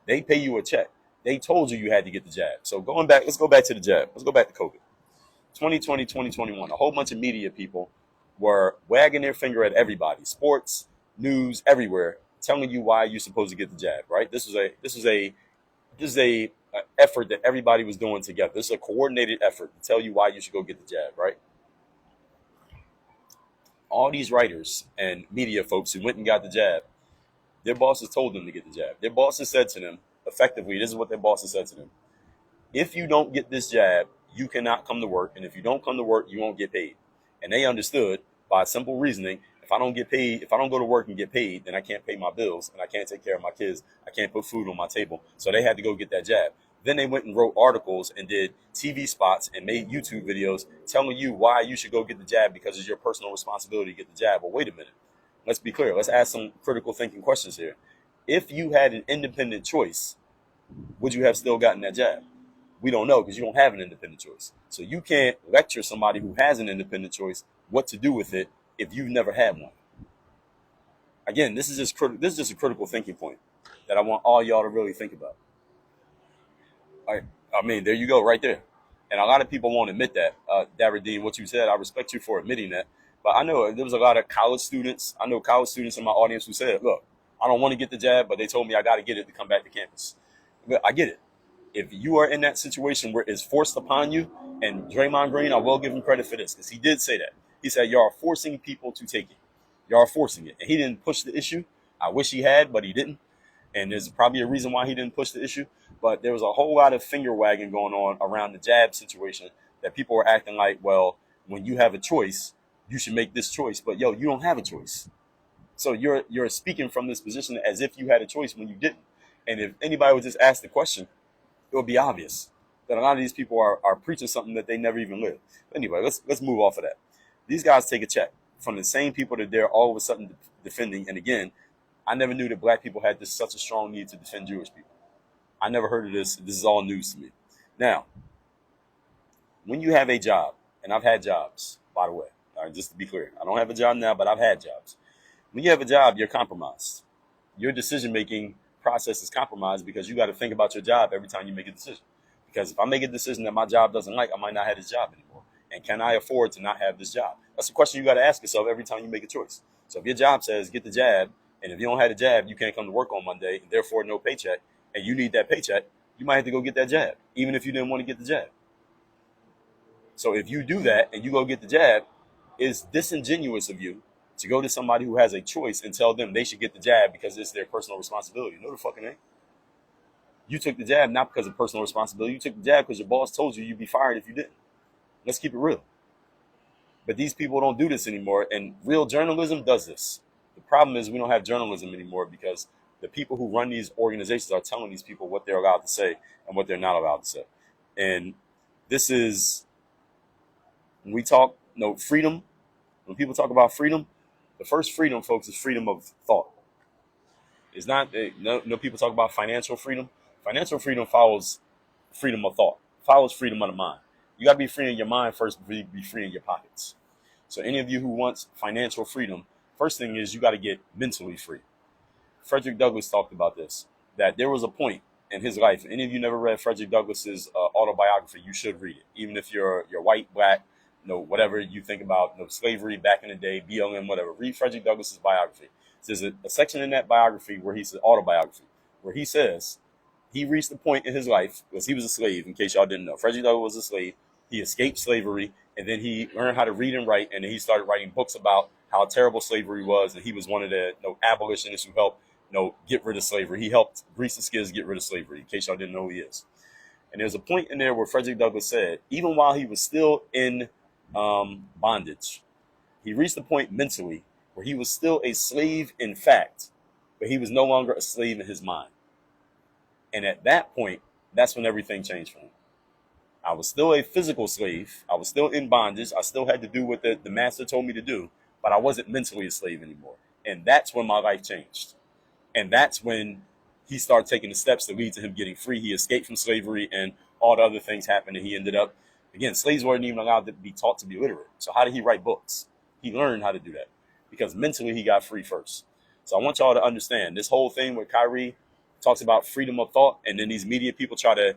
They pay you a check. They told you you had to get the jab. So going back, let's go back to the jab. Let's go back to COVID. 2020, 2021, a whole bunch of media people were wagging their finger at everybody, sports, news, everywhere, telling you why you're supposed to get the jab, right? This is a effort that everybody was doing together. This is a coordinated effort to tell you why you should go get the jab, right? All these writers and media folks who went and got the jab, their bosses told them to get the jab. Their bosses said to them, effectively, this is what their bosses said to them. If you don't get this jab, you cannot come to work. And if you don't come to work, you won't get paid. And they understood by simple reasoning, if I don't get paid, if I don't go to work and get paid, then I can't pay my bills and I can't take care of my kids. I can't put food on my table. So they had to go get that jab. Then they went and wrote articles and did TV spots and made YouTube videos telling you why you should go get the jab because it's your personal responsibility to get the jab. Well, wait a minute. Let's be clear. Let's ask some critical thinking questions here. If you had an independent choice, would you have still gotten that jab? We don't know because you don't have an independent choice. So you can't lecture somebody who has an independent choice what to do with it if you've never had one. Again, this is just a critical thinking point that I want all y'all to really think about. I mean, there you go, right there. And a lot of people won't admit that. Daverdeen, what you said, I respect you for admitting that. But I know there was a lot of college students. I know college students in my audience who said, look, I don't want to get the jab, but they told me I got to get it to come back to campus. But I get it. If you are in that situation where it's forced upon you, and Draymond Green, I will give him credit for this because he did say that. He said, y'all are forcing people to take it. Y'all are forcing it. And he didn't push the issue. I wish he had, but he didn't. And there's probably a reason why he didn't push the issue. But there was a whole lot of finger wagging going on around the jab situation that people were acting like, well, when you have a choice, you should make this choice. But, yo, you don't have a choice. So you're speaking from this position as if you had a choice when you didn't. And if anybody would just ask the question, it would be obvious that a lot of these people are preaching something that they never even lived. But anyway, let's move off of that. These guys take a check from the same people that they're all of a sudden defending. And again, I never knew that black people had such a strong need to defend Jewish people. I never heard of this. This is all news to me. Now, when you have a job, and I've had jobs, by the way, all right, just to be clear, I don't have a job now, but I've had jobs. When you have a job, you're compromised. Your decision-making process is compromised because you got to think about your job every time you make a decision. Because if I make a decision that my job doesn't like, I might not have this job anymore. And can I afford to not have this job? That's a question you got to ask yourself every time you make a choice. So if your job says get the jab, and if you don't have the jab, you can't come to work on Monday, and therefore no paycheck, and you need that paycheck, you might have to go get that jab, even if you didn't want to get the jab. So if you do that and you go get the jab, it's disingenuous of you to go to somebody who has a choice and tell them they should get the jab because it's their personal responsibility. No, the fucking ain't. You took the jab not because of personal responsibility. You took the jab because your boss told you you'd be fired if you didn't. Let's keep it real. But these people don't do this anymore, and real journalism does this. The problem is we don't have journalism anymore because the people who run these organizations are telling these people what they're allowed to say and what they're not allowed to say. And this is, when we talk, freedom, when people talk about freedom, the first freedom, folks, is freedom of thought. It's not, people talk about financial freedom. Financial freedom follows freedom of thought, follows freedom of the mind. You got to be free in your mind first before you be free in your pockets. So any of you who wants financial freedom, first thing is you got to get mentally free. Frederick Douglass talked about this, that there was a point in his life. Any of you never read Frederick Douglass's autobiography, you should read it. Even if you're white, black, whatever you think about, slavery back in the day, BLM, whatever. Read Frederick Douglass's biography. There's a section in that biography where he says, autobiography, where he says he reached the point in his life, because he was a slave, in case y'all didn't know. Frederick Douglass was a slave. He escaped slavery, and then he learned how to read and write, and then he started writing books about how terrible slavery was, and he was one of the abolitionists who helped get rid of slavery. He helped grease the skids get rid of slavery, in case y'all didn't know who he is. And there's a point in there where Frederick Douglass said, even while he was still in bondage, he reached the point mentally where he was still a slave in fact, but he was no longer a slave in his mind. And at that point, that's when everything changed for him. I was still a physical slave. I was still in bondage. I still had to do what the master told me to do, but I wasn't mentally a slave anymore. And that's when my life changed. And that's when he started taking the steps that lead to him getting free. He escaped from slavery, and all the other things happened, and he ended up, again, slaves weren't even allowed to be taught to be literate. So how did he write books? He learned how to do that because mentally he got free first. So I want y'all to understand this whole thing with Kyrie talks about freedom of thought, and then these media people try to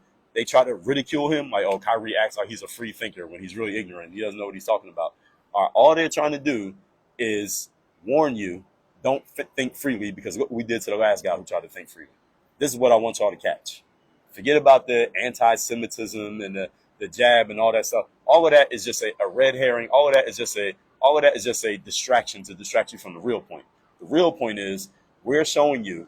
ridicule him, like, oh, Kyrie acts like he's a free thinker when he's really ignorant. He doesn't know what he's talking about. All they're trying to do is warn you, don't think freely, because look what we did to the last guy who tried to think freely. This is what I want y'all to catch. Forget about the anti-Semitism and the jab and all that stuff. All of that is just a red herring. All of that is just a distraction to distract you from the real point. The real point is we're showing you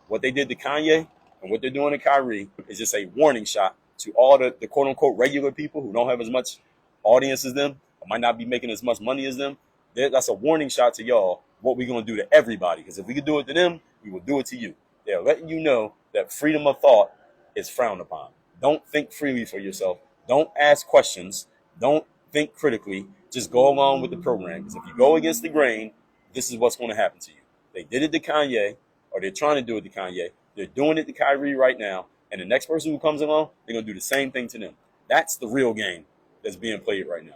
what they did to Kanye and what they're doing to Kyrie is just a warning shot to all the quote unquote regular people who don't have as much audience as them, or might not be making as much money as them. That's a warning shot to y'all what we're going to do to everybody. Because if we could do it to them, we will do it to you. They're letting you know that freedom of thought is frowned upon. Don't think freely for yourself. Don't ask questions. Don't think critically. Just go along with the program. Because if you go against the grain, this is what's going to happen to you. They did it to Kanye, or they're trying to do it to Kanye. They're doing it to Kyrie right now. And the next person who comes along, they're going to do the same thing to them. That's the real game that's being played right now.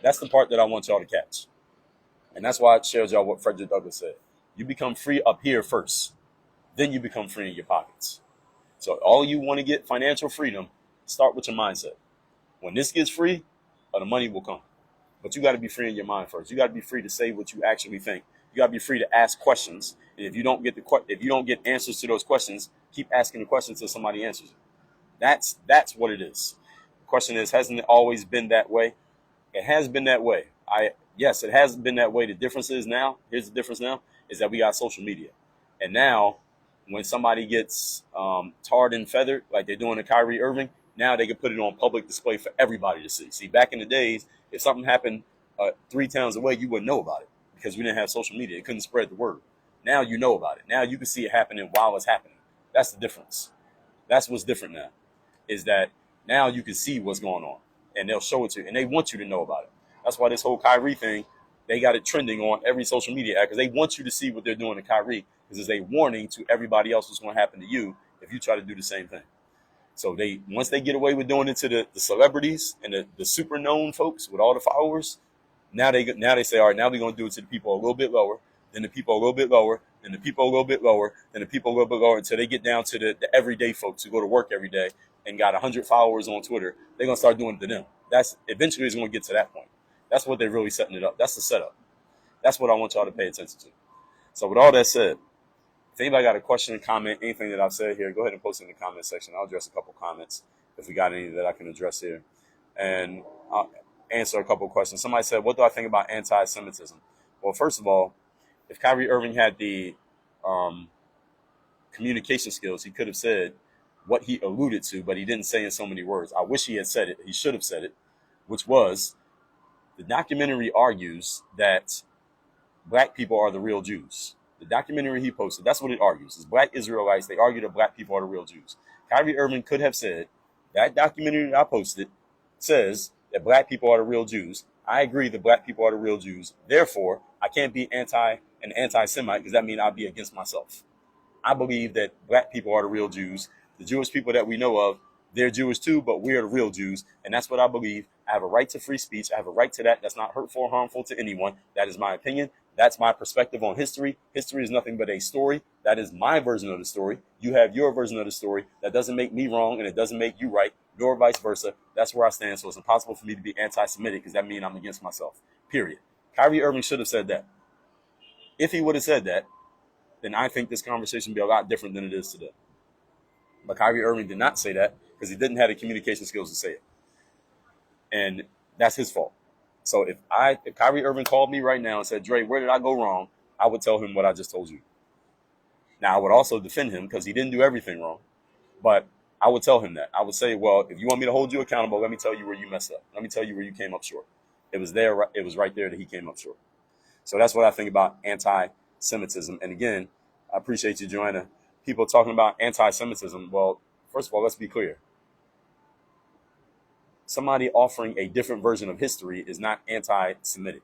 That's the part that I want y'all to catch. And that's why I shared y'all what Frederick Douglass said. You become free up here first. Then you become free in your pockets. So all you want to get financial freedom, start with your mindset. When this gets free, the money will come. But you got to be free in your mind first. You got to be free to say what you actually think. You got to be free to ask questions. And if you don't get answers to those questions, keep asking the questions until somebody answers it. That's what it is. The question is, hasn't it always been that way? It has been that way. Yes, it has been that way. The difference is now, here's the difference now, is that we got social media. And now, when somebody gets tarred and feathered, like they're doing to Kyrie Irving, now they can put it on public display for everybody to see. See, back in the days, if something happened 3 towns away, you wouldn't know about it because we didn't have social media. It couldn't spread the word. Now you know about it. Now you can see it happening while it's happening. That's the difference. That's what's different now, is that now you can see what's going on, and they'll show it to you, and they want you to know about it. That's why this whole Kyrie thing, they got it trending on every social media app because they want you to see what they're doing to Kyrie, because it's a warning to everybody else what's going to happen to you if you try to do the same thing. So once they get away with doing it to the celebrities and the super known folks with all the followers, now they say, all right, now we're gonna do it to the people a little bit lower, then the people a little bit lower, then the people a little bit lower, then the people a little bit lower, until they get down to the everyday folks who go to work every day and got 100 followers on Twitter. They're gonna start doing it to them. That's eventually it's gonna get to that point. That's what they're really setting it up. That's the setup. That's what I want y'all to pay attention to. So with all that said, if anybody got a question, comment, anything that I've said here, go ahead and post it in the comment section. I'll address a couple comments if we got any that I can address here. And I'll answer a couple questions. Somebody said, what do I think about anti-Semitism? Well, first of all, if Kyrie Irving had the communication skills, he could have said what he alluded to, but he didn't say in so many words. I wish he had said it. He should have said it, which was, the documentary argues that black people are the real Jews. The documentary he posted, that's what it argues. It's black Israelites. They argue that black people are the real Jews. Kyrie Irving could have said, that documentary that I posted says that black people are the real Jews. I agree that black people are the real Jews. Therefore, I can't be an anti-Semite, because that means I'll be against myself. I believe that black people are the real Jews. The Jewish people that we know of, they're Jewish too, but we're the real Jews. And that's what I believe. I have a right to free speech. I have a right to that. That's not hurtful or harmful to anyone. That is my opinion. That's my perspective on history. History is nothing but a story. That is my version of the story. You have your version of the story. That doesn't make me wrong, and it doesn't make you right, nor vice versa. That's where I stand. So it's impossible for me to be anti-Semitic, because that means I'm against myself. Period. Kyrie Irving should have said that. If he would have said that, then I think this conversation would be a lot different than it is today. But Kyrie Irving did not say that, because he didn't have the communication skills to say it. And that's his fault. So if Kyrie Irving called me right now and said, Dre, where did I go wrong? I would tell him what I just told you. Now, I would also defend him, because he didn't do everything wrong. But I would tell him that. I would say, well, if you want me to hold you accountable, let me tell you where you messed up. Let me tell you where you came up short. It was right there that he came up short. So that's what I think about anti-Semitism. And again, I appreciate you, Joanna. People talking about anti-Semitism. Well, first of all, let's be clear. Somebody offering a different version of history is not anti-Semitic.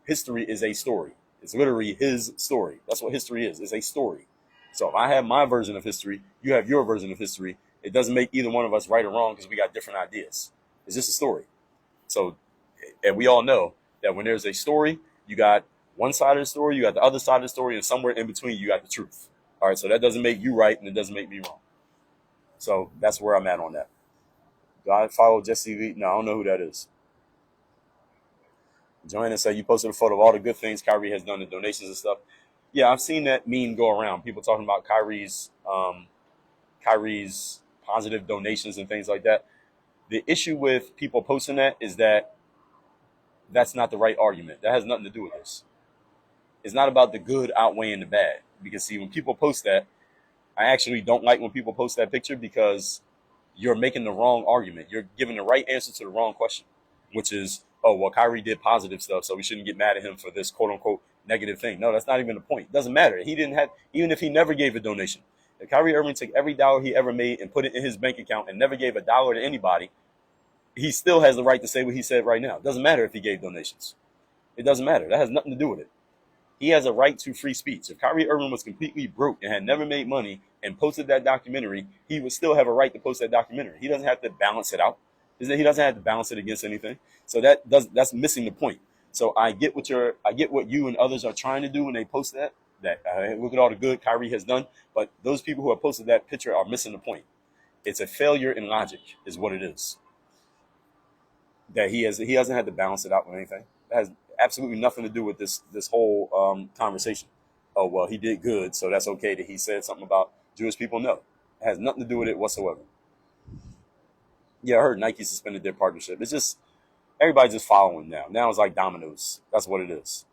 History is a story. It's literally his story. That's what history is. It's a story. So if I have my version of history, you have your version of history, it doesn't make either one of us right or wrong, because we got different ideas. It's just a story. So, and we all know that when there's a story, you got one side of the story, you got the other side of the story, and somewhere in between, you got the truth. All right, so that doesn't make you right, and it doesn't make me wrong. So that's where I'm at on that. Do I follow Jesse Lee? No, I don't know who that is. Joanna said, you posted a photo of all the good things Kyrie has done, the donations and stuff. Yeah, I've seen that meme go around. People talking about Kyrie's positive donations and things like that. The issue with people posting that is that that's not the right argument. That has nothing to do with this. It's not about the good outweighing the bad. Because see, when people post that, I actually don't like when people post that picture, because you're making the wrong argument. You're giving the right answer to the wrong question, which is, oh, well, Kyrie did positive stuff, so we shouldn't get mad at him for this quote unquote negative thing. No, that's not even the point. It doesn't matter. He didn't have, even if he never gave a donation, if Kyrie Irving took every dollar he ever made and put it in his bank account and never gave a dollar to anybody, he still has the right to say what he said right now. It doesn't matter if he gave donations. It doesn't matter. That has nothing to do with it. He has a right to free speech. If Kyrie Irving was completely broke and had never made money and posted that documentary, he would still have a right to post that documentary. He doesn't have to balance it out. He doesn't have to balance it against anything. So that's missing the point. So I get what you and others are trying to do when they post that. Look at all the good Kyrie has done. But those people who have posted that picture are missing the point. It's a failure in logic, is what it is. That he hasn't had to balance it out with anything. That has absolutely nothing to do with this whole conversation. Oh, well, he did good, so that's okay that he said something about Jewish people. No, it has nothing to do with it whatsoever. Yeah, I heard Nike suspended their partnership. It's just, everybody's just following now. Now it's like dominoes. That's what it is.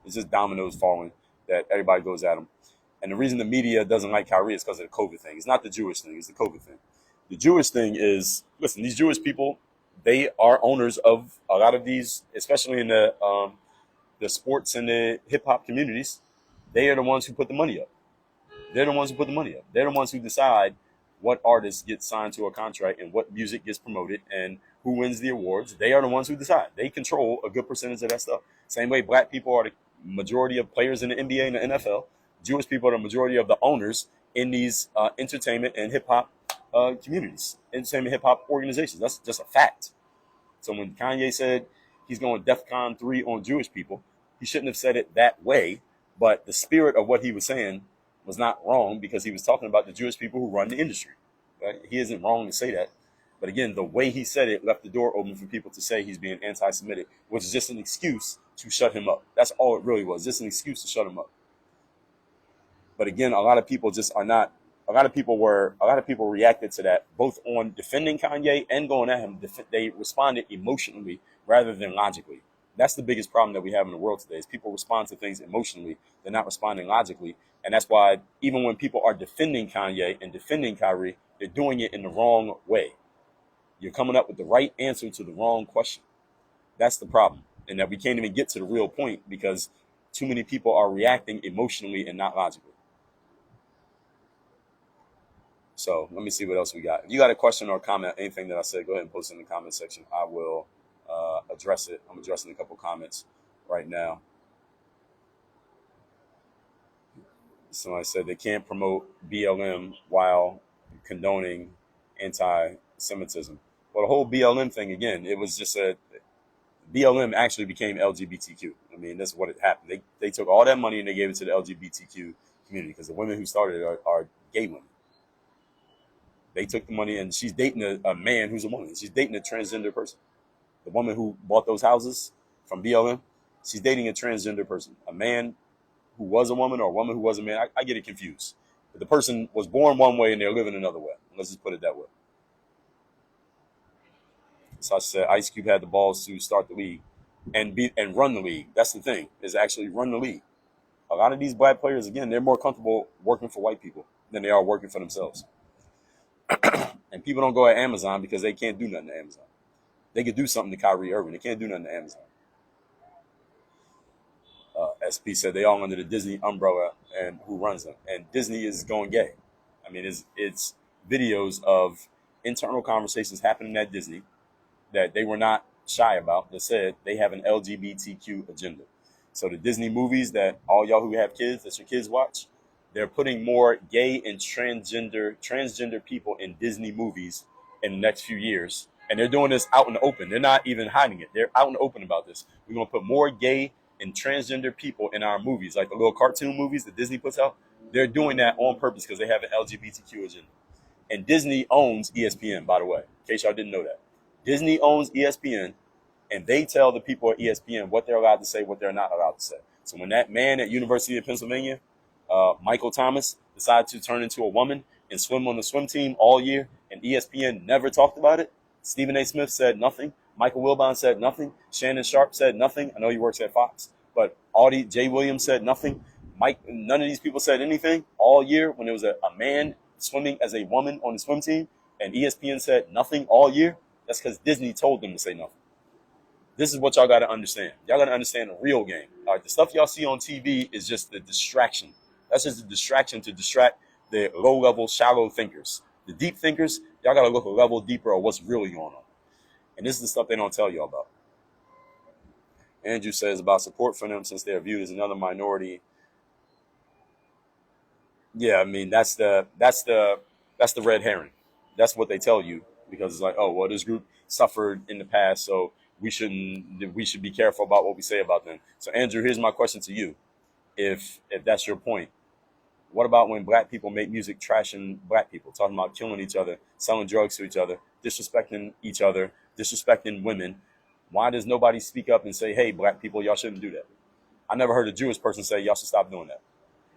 It's just dominoes falling that everybody goes at them. And the reason the media doesn't like Kyrie is because of the COVID thing. It's not the Jewish thing. It's the COVID thing. The Jewish thing is, listen, these Jewish people, they are owners of a lot of these, especially in the sports and the hip hop communities. They are the ones who put the money up. They're the ones who put the money up. They're the ones who decide what artists get signed to a contract and what music gets promoted and who wins the awards. They are the ones who decide. They control a good percentage of that stuff. Same way black people are the majority of players in the NBA and the NFL. Jewish people are the majority of the owners in these entertainment and hip hop communities, entertainment hip hop organizations. That's just a fact. So when Kanye said he's going DEFCON 3 on Jewish people, he shouldn't have said it that way. But the spirit of what he was saying was not wrong because he was talking about the Jewish people who run the industry. Right? He isn't wrong to say that. But again, the way he said it left the door open for people to say he's being anti-Semitic, which is just an excuse to shut him up. That's all it really was, just an excuse to shut him up. But again, a lot of people just are not. A lot of people reacted to that, both on defending Kanye and going at him. They responded emotionally rather than logically. That's the biggest problem that we have in the world today is people respond to things emotionally. They're not responding logically. And that's why even when people are defending Kanye and defending Kyrie, they're doing it in the wrong way. You're coming up with the right answer to the wrong question. That's the problem. And that we can't even get to the real point because too many people are reacting emotionally and not logically. So let me see what else we got. If you got a question or a comment, anything that I said, go ahead and post it in the comment section. I will address it. I'm addressing a couple comments right now. Somebody said they can't promote BLM while condoning anti-Semitism. Well, the whole BLM thing, again, it was just BLM actually became LGBTQ. I mean, that's what it happened. They took all that money and they gave it to the LGBTQ community because the women who started it are gay women. They took the money and she's dating a man who's a woman. She's dating a transgender person. The woman who bought those houses from BLM, she's dating a transgender person. A man who was a woman or a woman who was a man. I get it confused. But the person was born one way and they're living another way. Let's just put it that way. So I said Ice Cube had the balls to start the league and run the league. That's the thing, is actually run the league. A lot of these black players, again, they're more comfortable working for white people than they are working for themselves. And people don't go at Amazon because they can't do nothing to Amazon. They could do something to Kyrie Irving. They can't do nothing to Amazon. SP said they all under the Disney umbrella and who runs them. And Disney is going gay. I mean, it's videos of internal conversations happening at Disney that they were not shy about that said they have an LGBTQ agenda. So the Disney movies that all y'all who have kids, that your kids watch, they're putting more gay and transgender people in Disney movies in the next few years. And they're doing this out in the open. They're not even hiding it. They're out in the open about this. We're going to put more gay and transgender people in our movies, like the little cartoon movies that Disney puts out. They're doing that on purpose because they have an LGBTQ agenda. And Disney owns ESPN, by the way, in case y'all didn't know that. Disney owns ESPN, and they tell the people at ESPN what they're allowed to say, what they're not allowed to say. So when that man at University of Pennsylvania, Michael Thomas, decided to turn into a woman and swim on the swim team all year, and ESPN never talked about it, Stephen A. Smith said nothing. Michael Wilbon said nothing. Shannon Sharp said nothing. I know he works at Fox, but Jay Williams said nothing. None of these people said anything all year when there was a man swimming as a woman on the swim team, and ESPN said nothing all year. That's because Disney told them to say nothing. This is what y'all got to understand. Y'all got to understand the real game. All right, the stuff y'all see on TV is just the distraction. That's just a distraction to distract the low-level, shallow thinkers. The deep thinkers, y'all got to look a level deeper at what's really going on. And this is the stuff they don't tell y'all about. Andrew says about support for them since they're viewed as another minority. Yeah, I mean that's the red herring. That's what they tell you because it's like, oh well, this group suffered in the past, so we should be careful about what we say about them. So Andrew, here's my question to you: if that's your point, what about when black people make music trashing black people, talking about killing each other, selling drugs to each other, disrespecting each other, disrespecting women? Why does nobody speak up and say, hey, black people, y'all shouldn't do that? I never heard a Jewish person say y'all should stop doing that.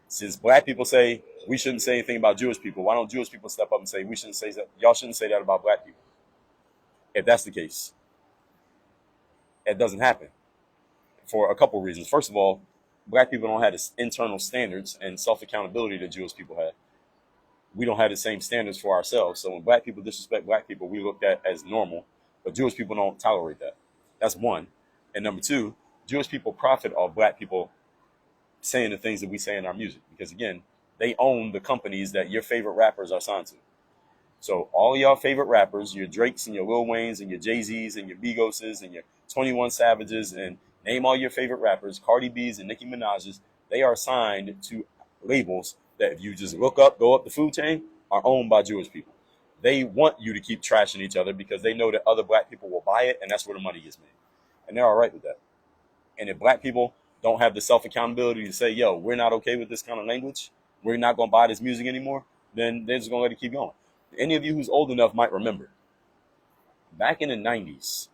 Since black people say we shouldn't say anything about Jewish people, why don't Jewish people step up and say we shouldn't say that? Y'all shouldn't say that about black people? If that's the case, it doesn't happen for a couple reasons. First of all, black people don't have the internal standards and self-accountability that Jewish people have. We don't have the same standards for ourselves. So when black people disrespect black people, we look at as normal, but Jewish people don't tolerate that. That's one. And number two, Jewish people profit off black people saying the things that we say in our music because, again, they own the companies that your favorite rappers are signed to. So all y'all favorite rappers, your Drakes and your Lil Waynes and your Jay-Z's and your Migoses and your 21 Savages and name all your favorite rappers, Cardi B's and Nicki Minaj's, they are signed to labels that if you just look up, go up the food chain, are owned by Jewish people. They want you to keep trashing each other because they know that other black people will buy it, and that's where the money gets made. And they're all right with that. And if black people don't have the self accountability to say, yo, we're not okay with this kind of language, we're not going to buy this music anymore, then they're just going to let it keep going. Any of you who's old enough might remember back in the 90s,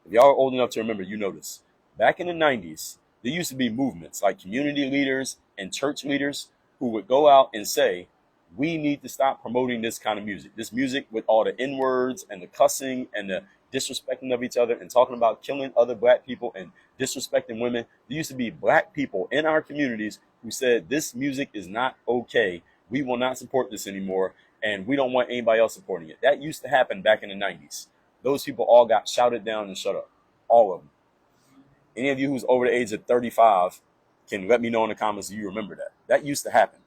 if y'all are old enough to remember, you know this. Back in the 90s, there used to be movements like community leaders and church leaders who would go out and say, we need to stop promoting this kind of music. This music with all the N-words and the cussing and the disrespecting of each other and talking about killing other black people and disrespecting women. There used to be black people in our communities who said, this music is not okay. We will not support this anymore, and we don't want anybody else supporting it. That used to happen back in the 90s. Those people all got shouted down and shut up. All of them. Any of you who's over the age of 35 can let me know in the comments if you remember that. That used to happen.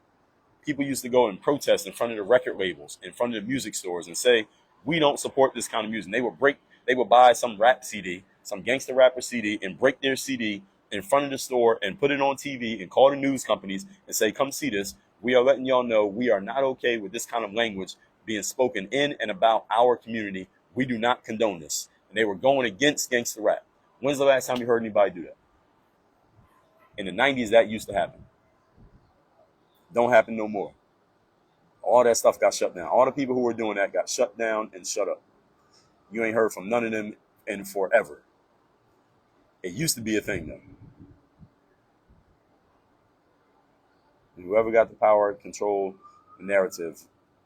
People used to go and protest in front of the record labels, in front of the music stores, and say, we don't support this kind of music. They would buy some rap CD, some gangster rapper CD, and break their CD in front of the store and put it on TV and call the news companies and say, come see this. We are letting y'all know we are not okay with this kind of language being spoken in and about our community. We do not condone this. And they were going against gangster rap. When's the last time you heard anybody do that? In the 90s, that used to happen. Don't happen no more. All that stuff got shut down. All the people who were doing that got shut down and shut up. You ain't heard from none of them in forever. It used to be a thing, though. And whoever got the power to control the narrative,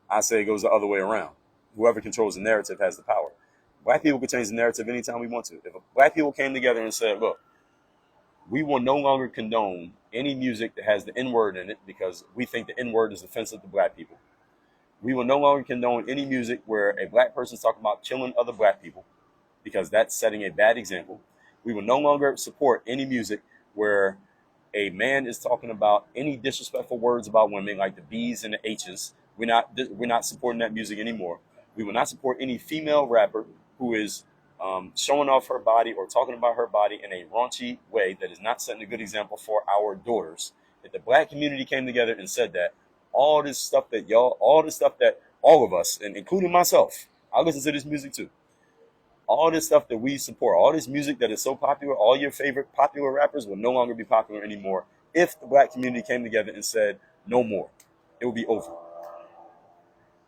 I say it goes the other way around. Whoever controls the narrative has the power. Black people can change the narrative anytime we want to. If black people came together and said, look, we will no longer condone any music that has the N-word in it because we think the N-word is offensive to black people. We will no longer condone any music where a black person's talking about killing other black people because that's setting a bad example. We will no longer support any music where a man is talking about any disrespectful words about women like the B's and the H's. We're not supporting that music anymore. We will not support any female rapper who is showing off her body or talking about her body in a raunchy way that is not setting a good example for our daughters. If the black community came together and said that, all the stuff that all of us, and including myself, I listen to this music too. All this stuff that we support, all this music that is so popular, all your favorite popular rappers will no longer be popular anymore if the black community came together and said no more. It will be over.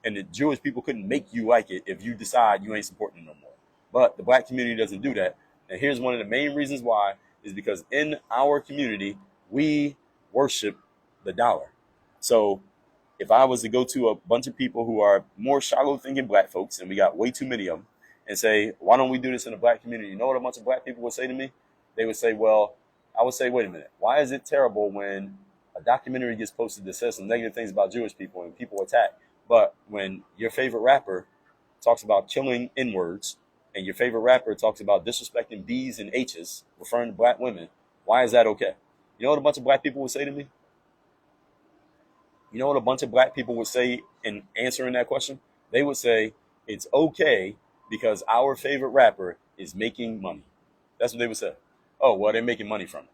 And the Jewish people couldn't make you like it if you decide you ain't supporting it no more. But the black community doesn't do that. And here's one of the main reasons why is because in our community, we worship the dollar. So if I was to go to a bunch of people who are more shallow thinking black folks, and we got way too many of them, and say, why don't we do this in the black community? You know what a bunch of black people would say to me? They would say, well, I would say, wait a minute. Why is it terrible when a documentary gets posted that says some negative things about Jewish people and people attack? But when your favorite rapper talks about killing N-words and your favorite rapper talks about disrespecting B's and H's, referring to black women, why is that okay? You know what a bunch of black people would say to me? You know what a bunch of black people would say in answering that question? They would say, it's okay because our favorite rapper is making money. That's what they would say. Oh, well, they're making money from it.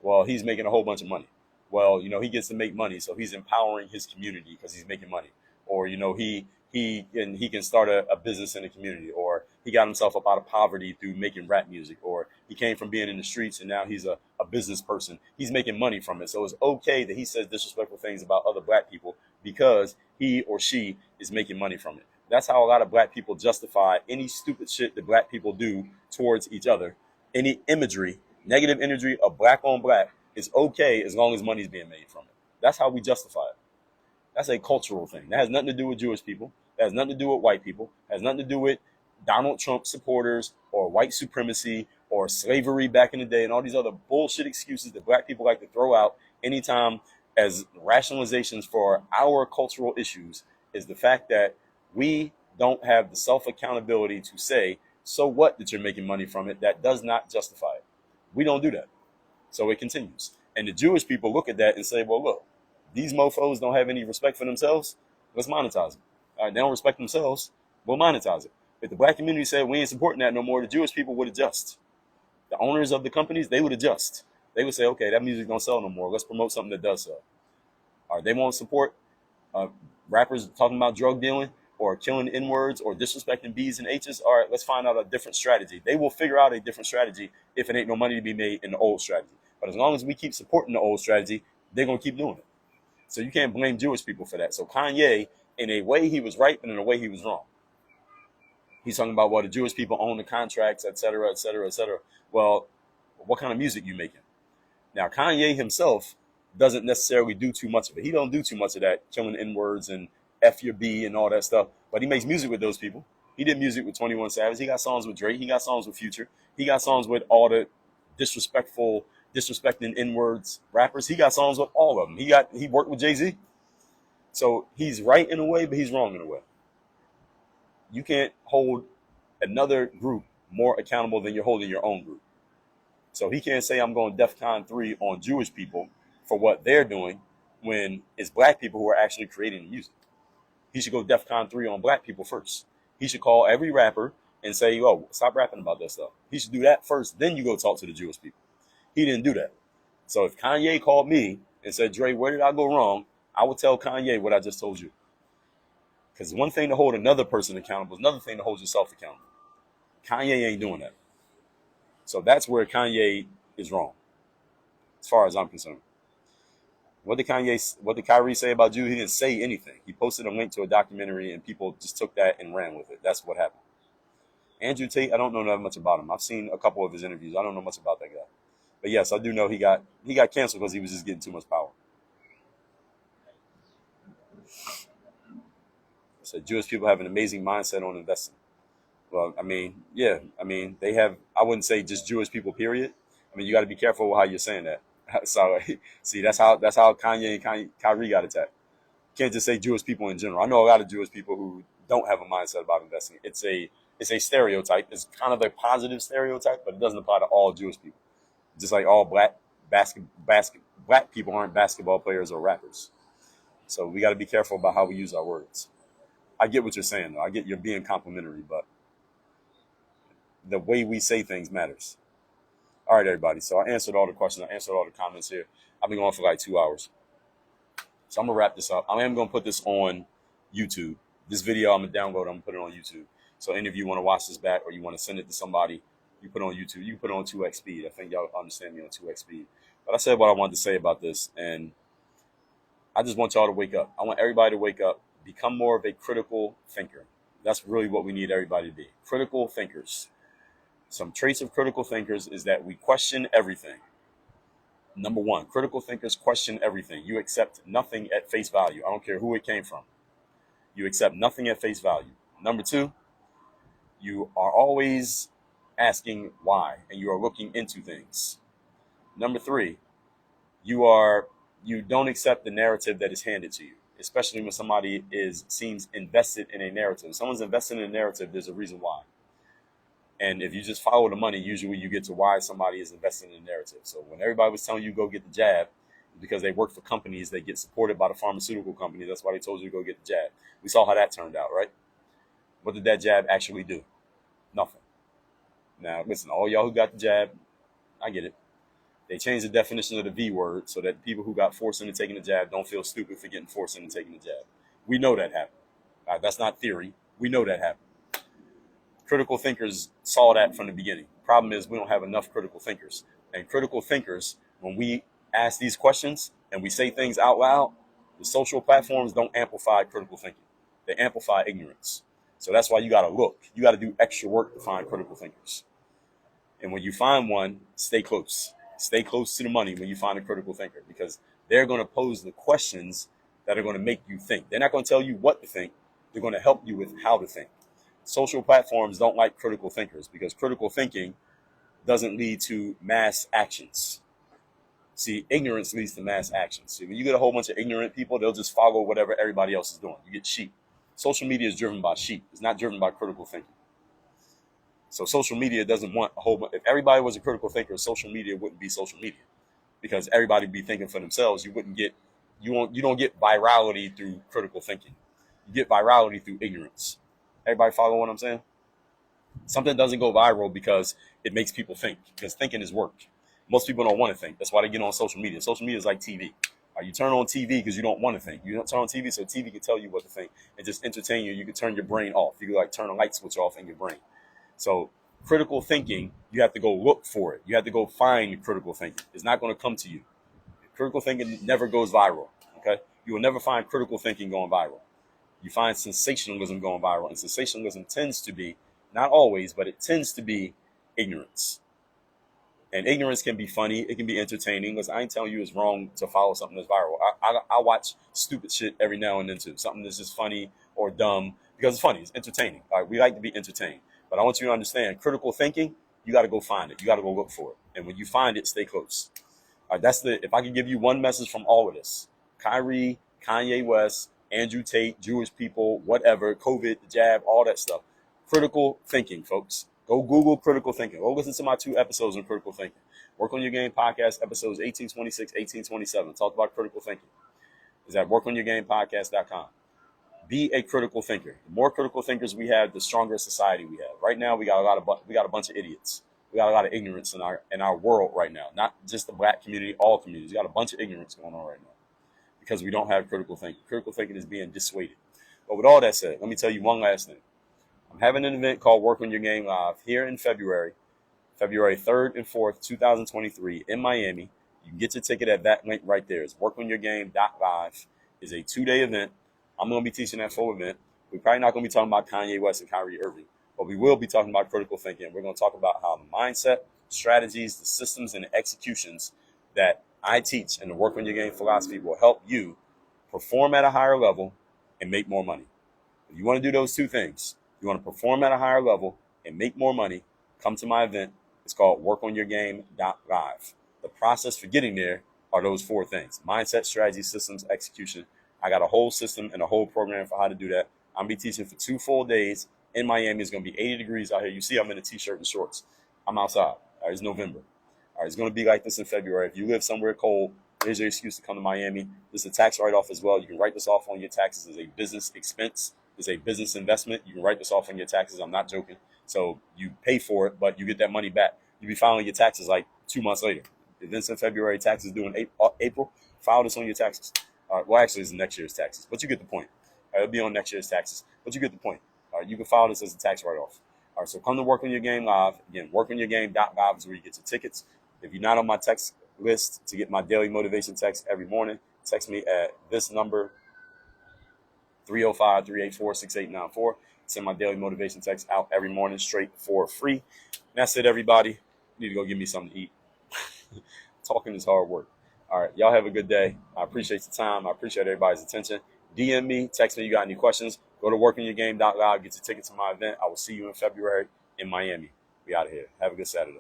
Well, he's making a whole bunch of money. Well, he gets to make money, so he's empowering his community because he's making money. Or, he can start a business in the community. Or he got himself up out of poverty through making rap music. Or he came from being in the streets and now he's a business person. He's making money from it. So it's okay that he says disrespectful things about other black people because he or she is making money from it. That's how a lot of black people justify any stupid shit that black people do towards each other. Any imagery, negative imagery of black on black is okay as long as money's being made from it. That's how we justify it. That's a cultural thing. That has nothing to do with Jewish people. That has nothing to do with white people. It has nothing to do with Donald Trump supporters or white supremacy or slavery back in the day and all these other bullshit excuses that black people like to throw out anytime as rationalizations for our cultural issues is the fact that we don't have the self-accountability to say, so what that you're making money from it? That does not justify it. We don't do that. So it continues. And the Jewish people look at that and say, well, look, these mofos don't have any respect for themselves. Let's monetize them. All right, they don't respect themselves. We'll monetize it. If the black community said we ain't supporting that no more, the Jewish people would adjust. The owners of the companies, they would adjust. They would say, okay, that music don't sell no more. Let's promote something that does sell. All right, they won't support rappers talking about drug dealing. or killing N-words or disrespecting B's and H's, all right, let's find out a different strategy. They will figure out a different strategy if it ain't no money to be made in the old strategy. But as long as we keep supporting the old strategy, they're going to keep doing it. So you can't blame Jewish people for that. So Kanye, in a way, he was right, but in a way, he was wrong. He's talking about, well, the Jewish people own the contracts, et cetera, et cetera, et cetera. Well, what kind of music you making? Now, Kanye himself doesn't necessarily do too much of it. He don't do too much of that, killing N-words and F your B and all that stuff. But he makes music with those people. He did music with 21 Savage. He got songs with Drake. He got songs with Future. He got songs with all the disrespecting N-words rappers. He got songs with all of them. He worked with Jay-Z. So he's right in a way, but he's wrong in a way. You can't hold another group more accountable than you're holding your own group. So he can't say I'm going DEFCON 3 on Jewish people for what they're doing when it's black people who are actually creating the music. He should go DEFCON 3 on black people first. He should call every rapper and say, oh, stop rapping about that stuff. He should do that first, then you go talk to the Jewish people. He didn't do that. So if Kanye called me and said, Dre, where did I go wrong? I would tell Kanye what I just told you. Because one thing to hold another person accountable is another thing to hold yourself accountable. Kanye ain't doing that. So that's where Kanye is wrong, as far as I'm concerned. What did Kyrie say about Jews? He didn't say anything. He posted a link to a documentary, and people just took that and ran with it. That's what happened. Andrew Tate, I don't know that much about him. I've seen a couple of his interviews. I don't know much about that guy. But yes, I do know he got canceled because he was just getting too much power. So Jewish people have an amazing mindset on investing. Well, I mean, yeah. I mean, they have, I wouldn't say just Jewish people, period. I mean, you got to be careful with how you're saying that. So, see, that's how Kanye and Kyrie got attacked. You can't just say Jewish people in general. I know a lot of Jewish people who don't have a mindset about investing. It's a stereotype. It's kind of a positive stereotype, but it doesn't apply to all Jewish people. Just like all black people aren't basketball players or rappers. So we got to be careful about how we use our words. I get what you're saying, though. I get you're being complimentary, but the way we say things matters. All right, everybody. So I answered all the questions. I answered all the comments here. I've been going for like 2 hours. So I'm going to wrap this up. I am going to put this on YouTube. This video, I'm going to download it. I'm going to put it on YouTube. So any of you want to watch this back or you want to send it to somebody, you put it on YouTube. You can put it on 2x speed. I think y'all understand me on 2x speed. But I said what I wanted to say about this, and I just want y'all to wake up. I want everybody to wake up, become more of a critical thinker. That's really what we need everybody to be. Critical thinkers. Some traits of critical thinkers is that we question everything. Number one, critical thinkers question everything. You accept nothing at face value. I don't care who it came from. You accept nothing at face value. Number two, you are always asking why, and you are looking into things. Number three, you don't accept the narrative that is handed to you, especially when somebody seems invested in a narrative. If someone's invested in a narrative, there's a reason why. And if you just follow the money, usually you get to why somebody is investing in a narrative. So when everybody was telling you go get the jab, because they work for companies that get supported by the pharmaceutical companies, that's why they told you to go get the jab. We saw how that turned out, right? What did that jab actually do? Nothing. Now, listen, all y'all who got the jab, I get it. They changed the definition of the V word so that people who got forced into taking the jab don't feel stupid for getting forced into taking the jab. We know that happened. That's not theory. We know that happened. Critical thinkers saw that from the beginning. Problem is we don't have enough critical thinkers. And critical thinkers, when we ask these questions and we say things out loud, the social platforms don't amplify critical thinking. They amplify ignorance. So that's why you got to look. You got to do extra work to find critical thinkers. And when you find one, stay close. Stay close to the money when you find a critical thinker, because they're going to pose the questions that are going to make you think. They're not going to tell you what to think. They're going to help you with how to think. Social platforms don't like critical thinkers because critical thinking doesn't lead to mass actions. See, ignorance leads to mass actions. See, when you get a whole bunch of ignorant people, they'll just follow whatever everybody else is doing. You get sheep. Social media is driven by sheep. It's not driven by critical thinking. So social media doesn't want a whole bunch. If everybody was a critical thinker, social media wouldn't be social media, because everybody would be thinking for themselves. You don't get virality through critical thinking. You get virality through ignorance. Everybody follow what I'm saying? Something doesn't go viral because it makes people think, because thinking is work. Most people don't want to think. That's why they get on social media. Social media is like TV. You turn on TV because you don't want to think. You don't turn on TV so TV can tell you what to think and just entertain you. You can turn your brain off. You can like turn a light switch off in your brain. So critical thinking, you have to go look for it. You have to go find critical thinking. It's not going to come to you. Critical thinking never goes viral. Okay, you will never find critical thinking going viral. You find sensationalism going viral, and sensationalism tends to be, not always, but it tends to be ignorance. And ignorance can be funny. It can be entertaining. Because I ain't telling you it's wrong to follow something that's viral. I watch stupid shit every now and then too. Something that's just funny or dumb because it's funny. It's entertaining. All right, we like to be entertained. But I want you to understand, critical thinking, you got to go find it. You got to go look for it. And when you find it, stay close. All right, if I can give you one message from all of this, Kyrie, Kanye West, Andrew Tate, Jewish people, whatever, COVID, the jab, all that stuff. Critical thinking, folks. Go Google critical thinking. Go listen to my 2 episodes on critical thinking. Work on Your Game podcast, episodes 1826, 1827. Talk about critical thinking. Is at workonyourgamepodcast.com. Be a critical thinker. The more critical thinkers we have, the stronger society we have. Right now, we got a bunch of idiots. We got a lot of ignorance in our world right now. Not just the black community, all communities. We got a bunch of ignorance going on right now because we don't have critical thinking. Critical thinking is being dissuaded. But with all that said, let me tell you one last thing. I'm having an event called Work on Your Game Live here in February 3rd and 4th, 2023 in Miami. You can get your ticket at that link right there. It's workonyourgame.live. It's a 2-day event. I'm going to be teaching that full event. We're probably not going to be talking about Kanye West and Kyrie Irving, but we will be talking about critical thinking. We're going to talk about how the mindset, strategies, the systems, and the executions that I teach and the Work on Your Game philosophy will help you perform at a higher level and make more money. If you want to do those 2 things, you want to perform at a higher level and make more money, come to my event. It's called workonyourgame.live. The process for getting there are those 4 things: mindset, strategy, systems, execution. I got a whole system and a whole program for how to do that. I'm going to be teaching for 2 full days in Miami. It's going to be 80 degrees out here. You see I'm in a t-shirt and shorts. I'm outside. All right, it's November. All right, it's going to be like this in February. If you live somewhere cold, there's your excuse to come to Miami. There's a tax write-off as well. You can write this off on your taxes as a business expense. It's a business investment. You can write this off on your taxes. I'm not joking. So you pay for it, but you get that money back. You'll be filing your taxes like 2 months later. Events in February, taxes due in April. File this on your taxes. Well, actually, it's next year's taxes, but you get the point. It'll be on next year's taxes, but you get the point. You can file this as a tax write-off. All right, so come to Work on Your Game Live. Again, workonyourgame.live is where you get your tickets. If you're not on my text list to get my daily motivation text every morning, text me at this number, 305-384-6894. Send my daily motivation text out every morning straight for free. And that's it, everybody. You need to go give me something to eat. Talking is hard work. All right, y'all have a good day. I appreciate the time. I appreciate everybody's attention. DM me, text me you got any questions. Go to workonyourgame.live, get your ticket to my event. I will see you in February in Miami. We out of here. Have a good Saturday.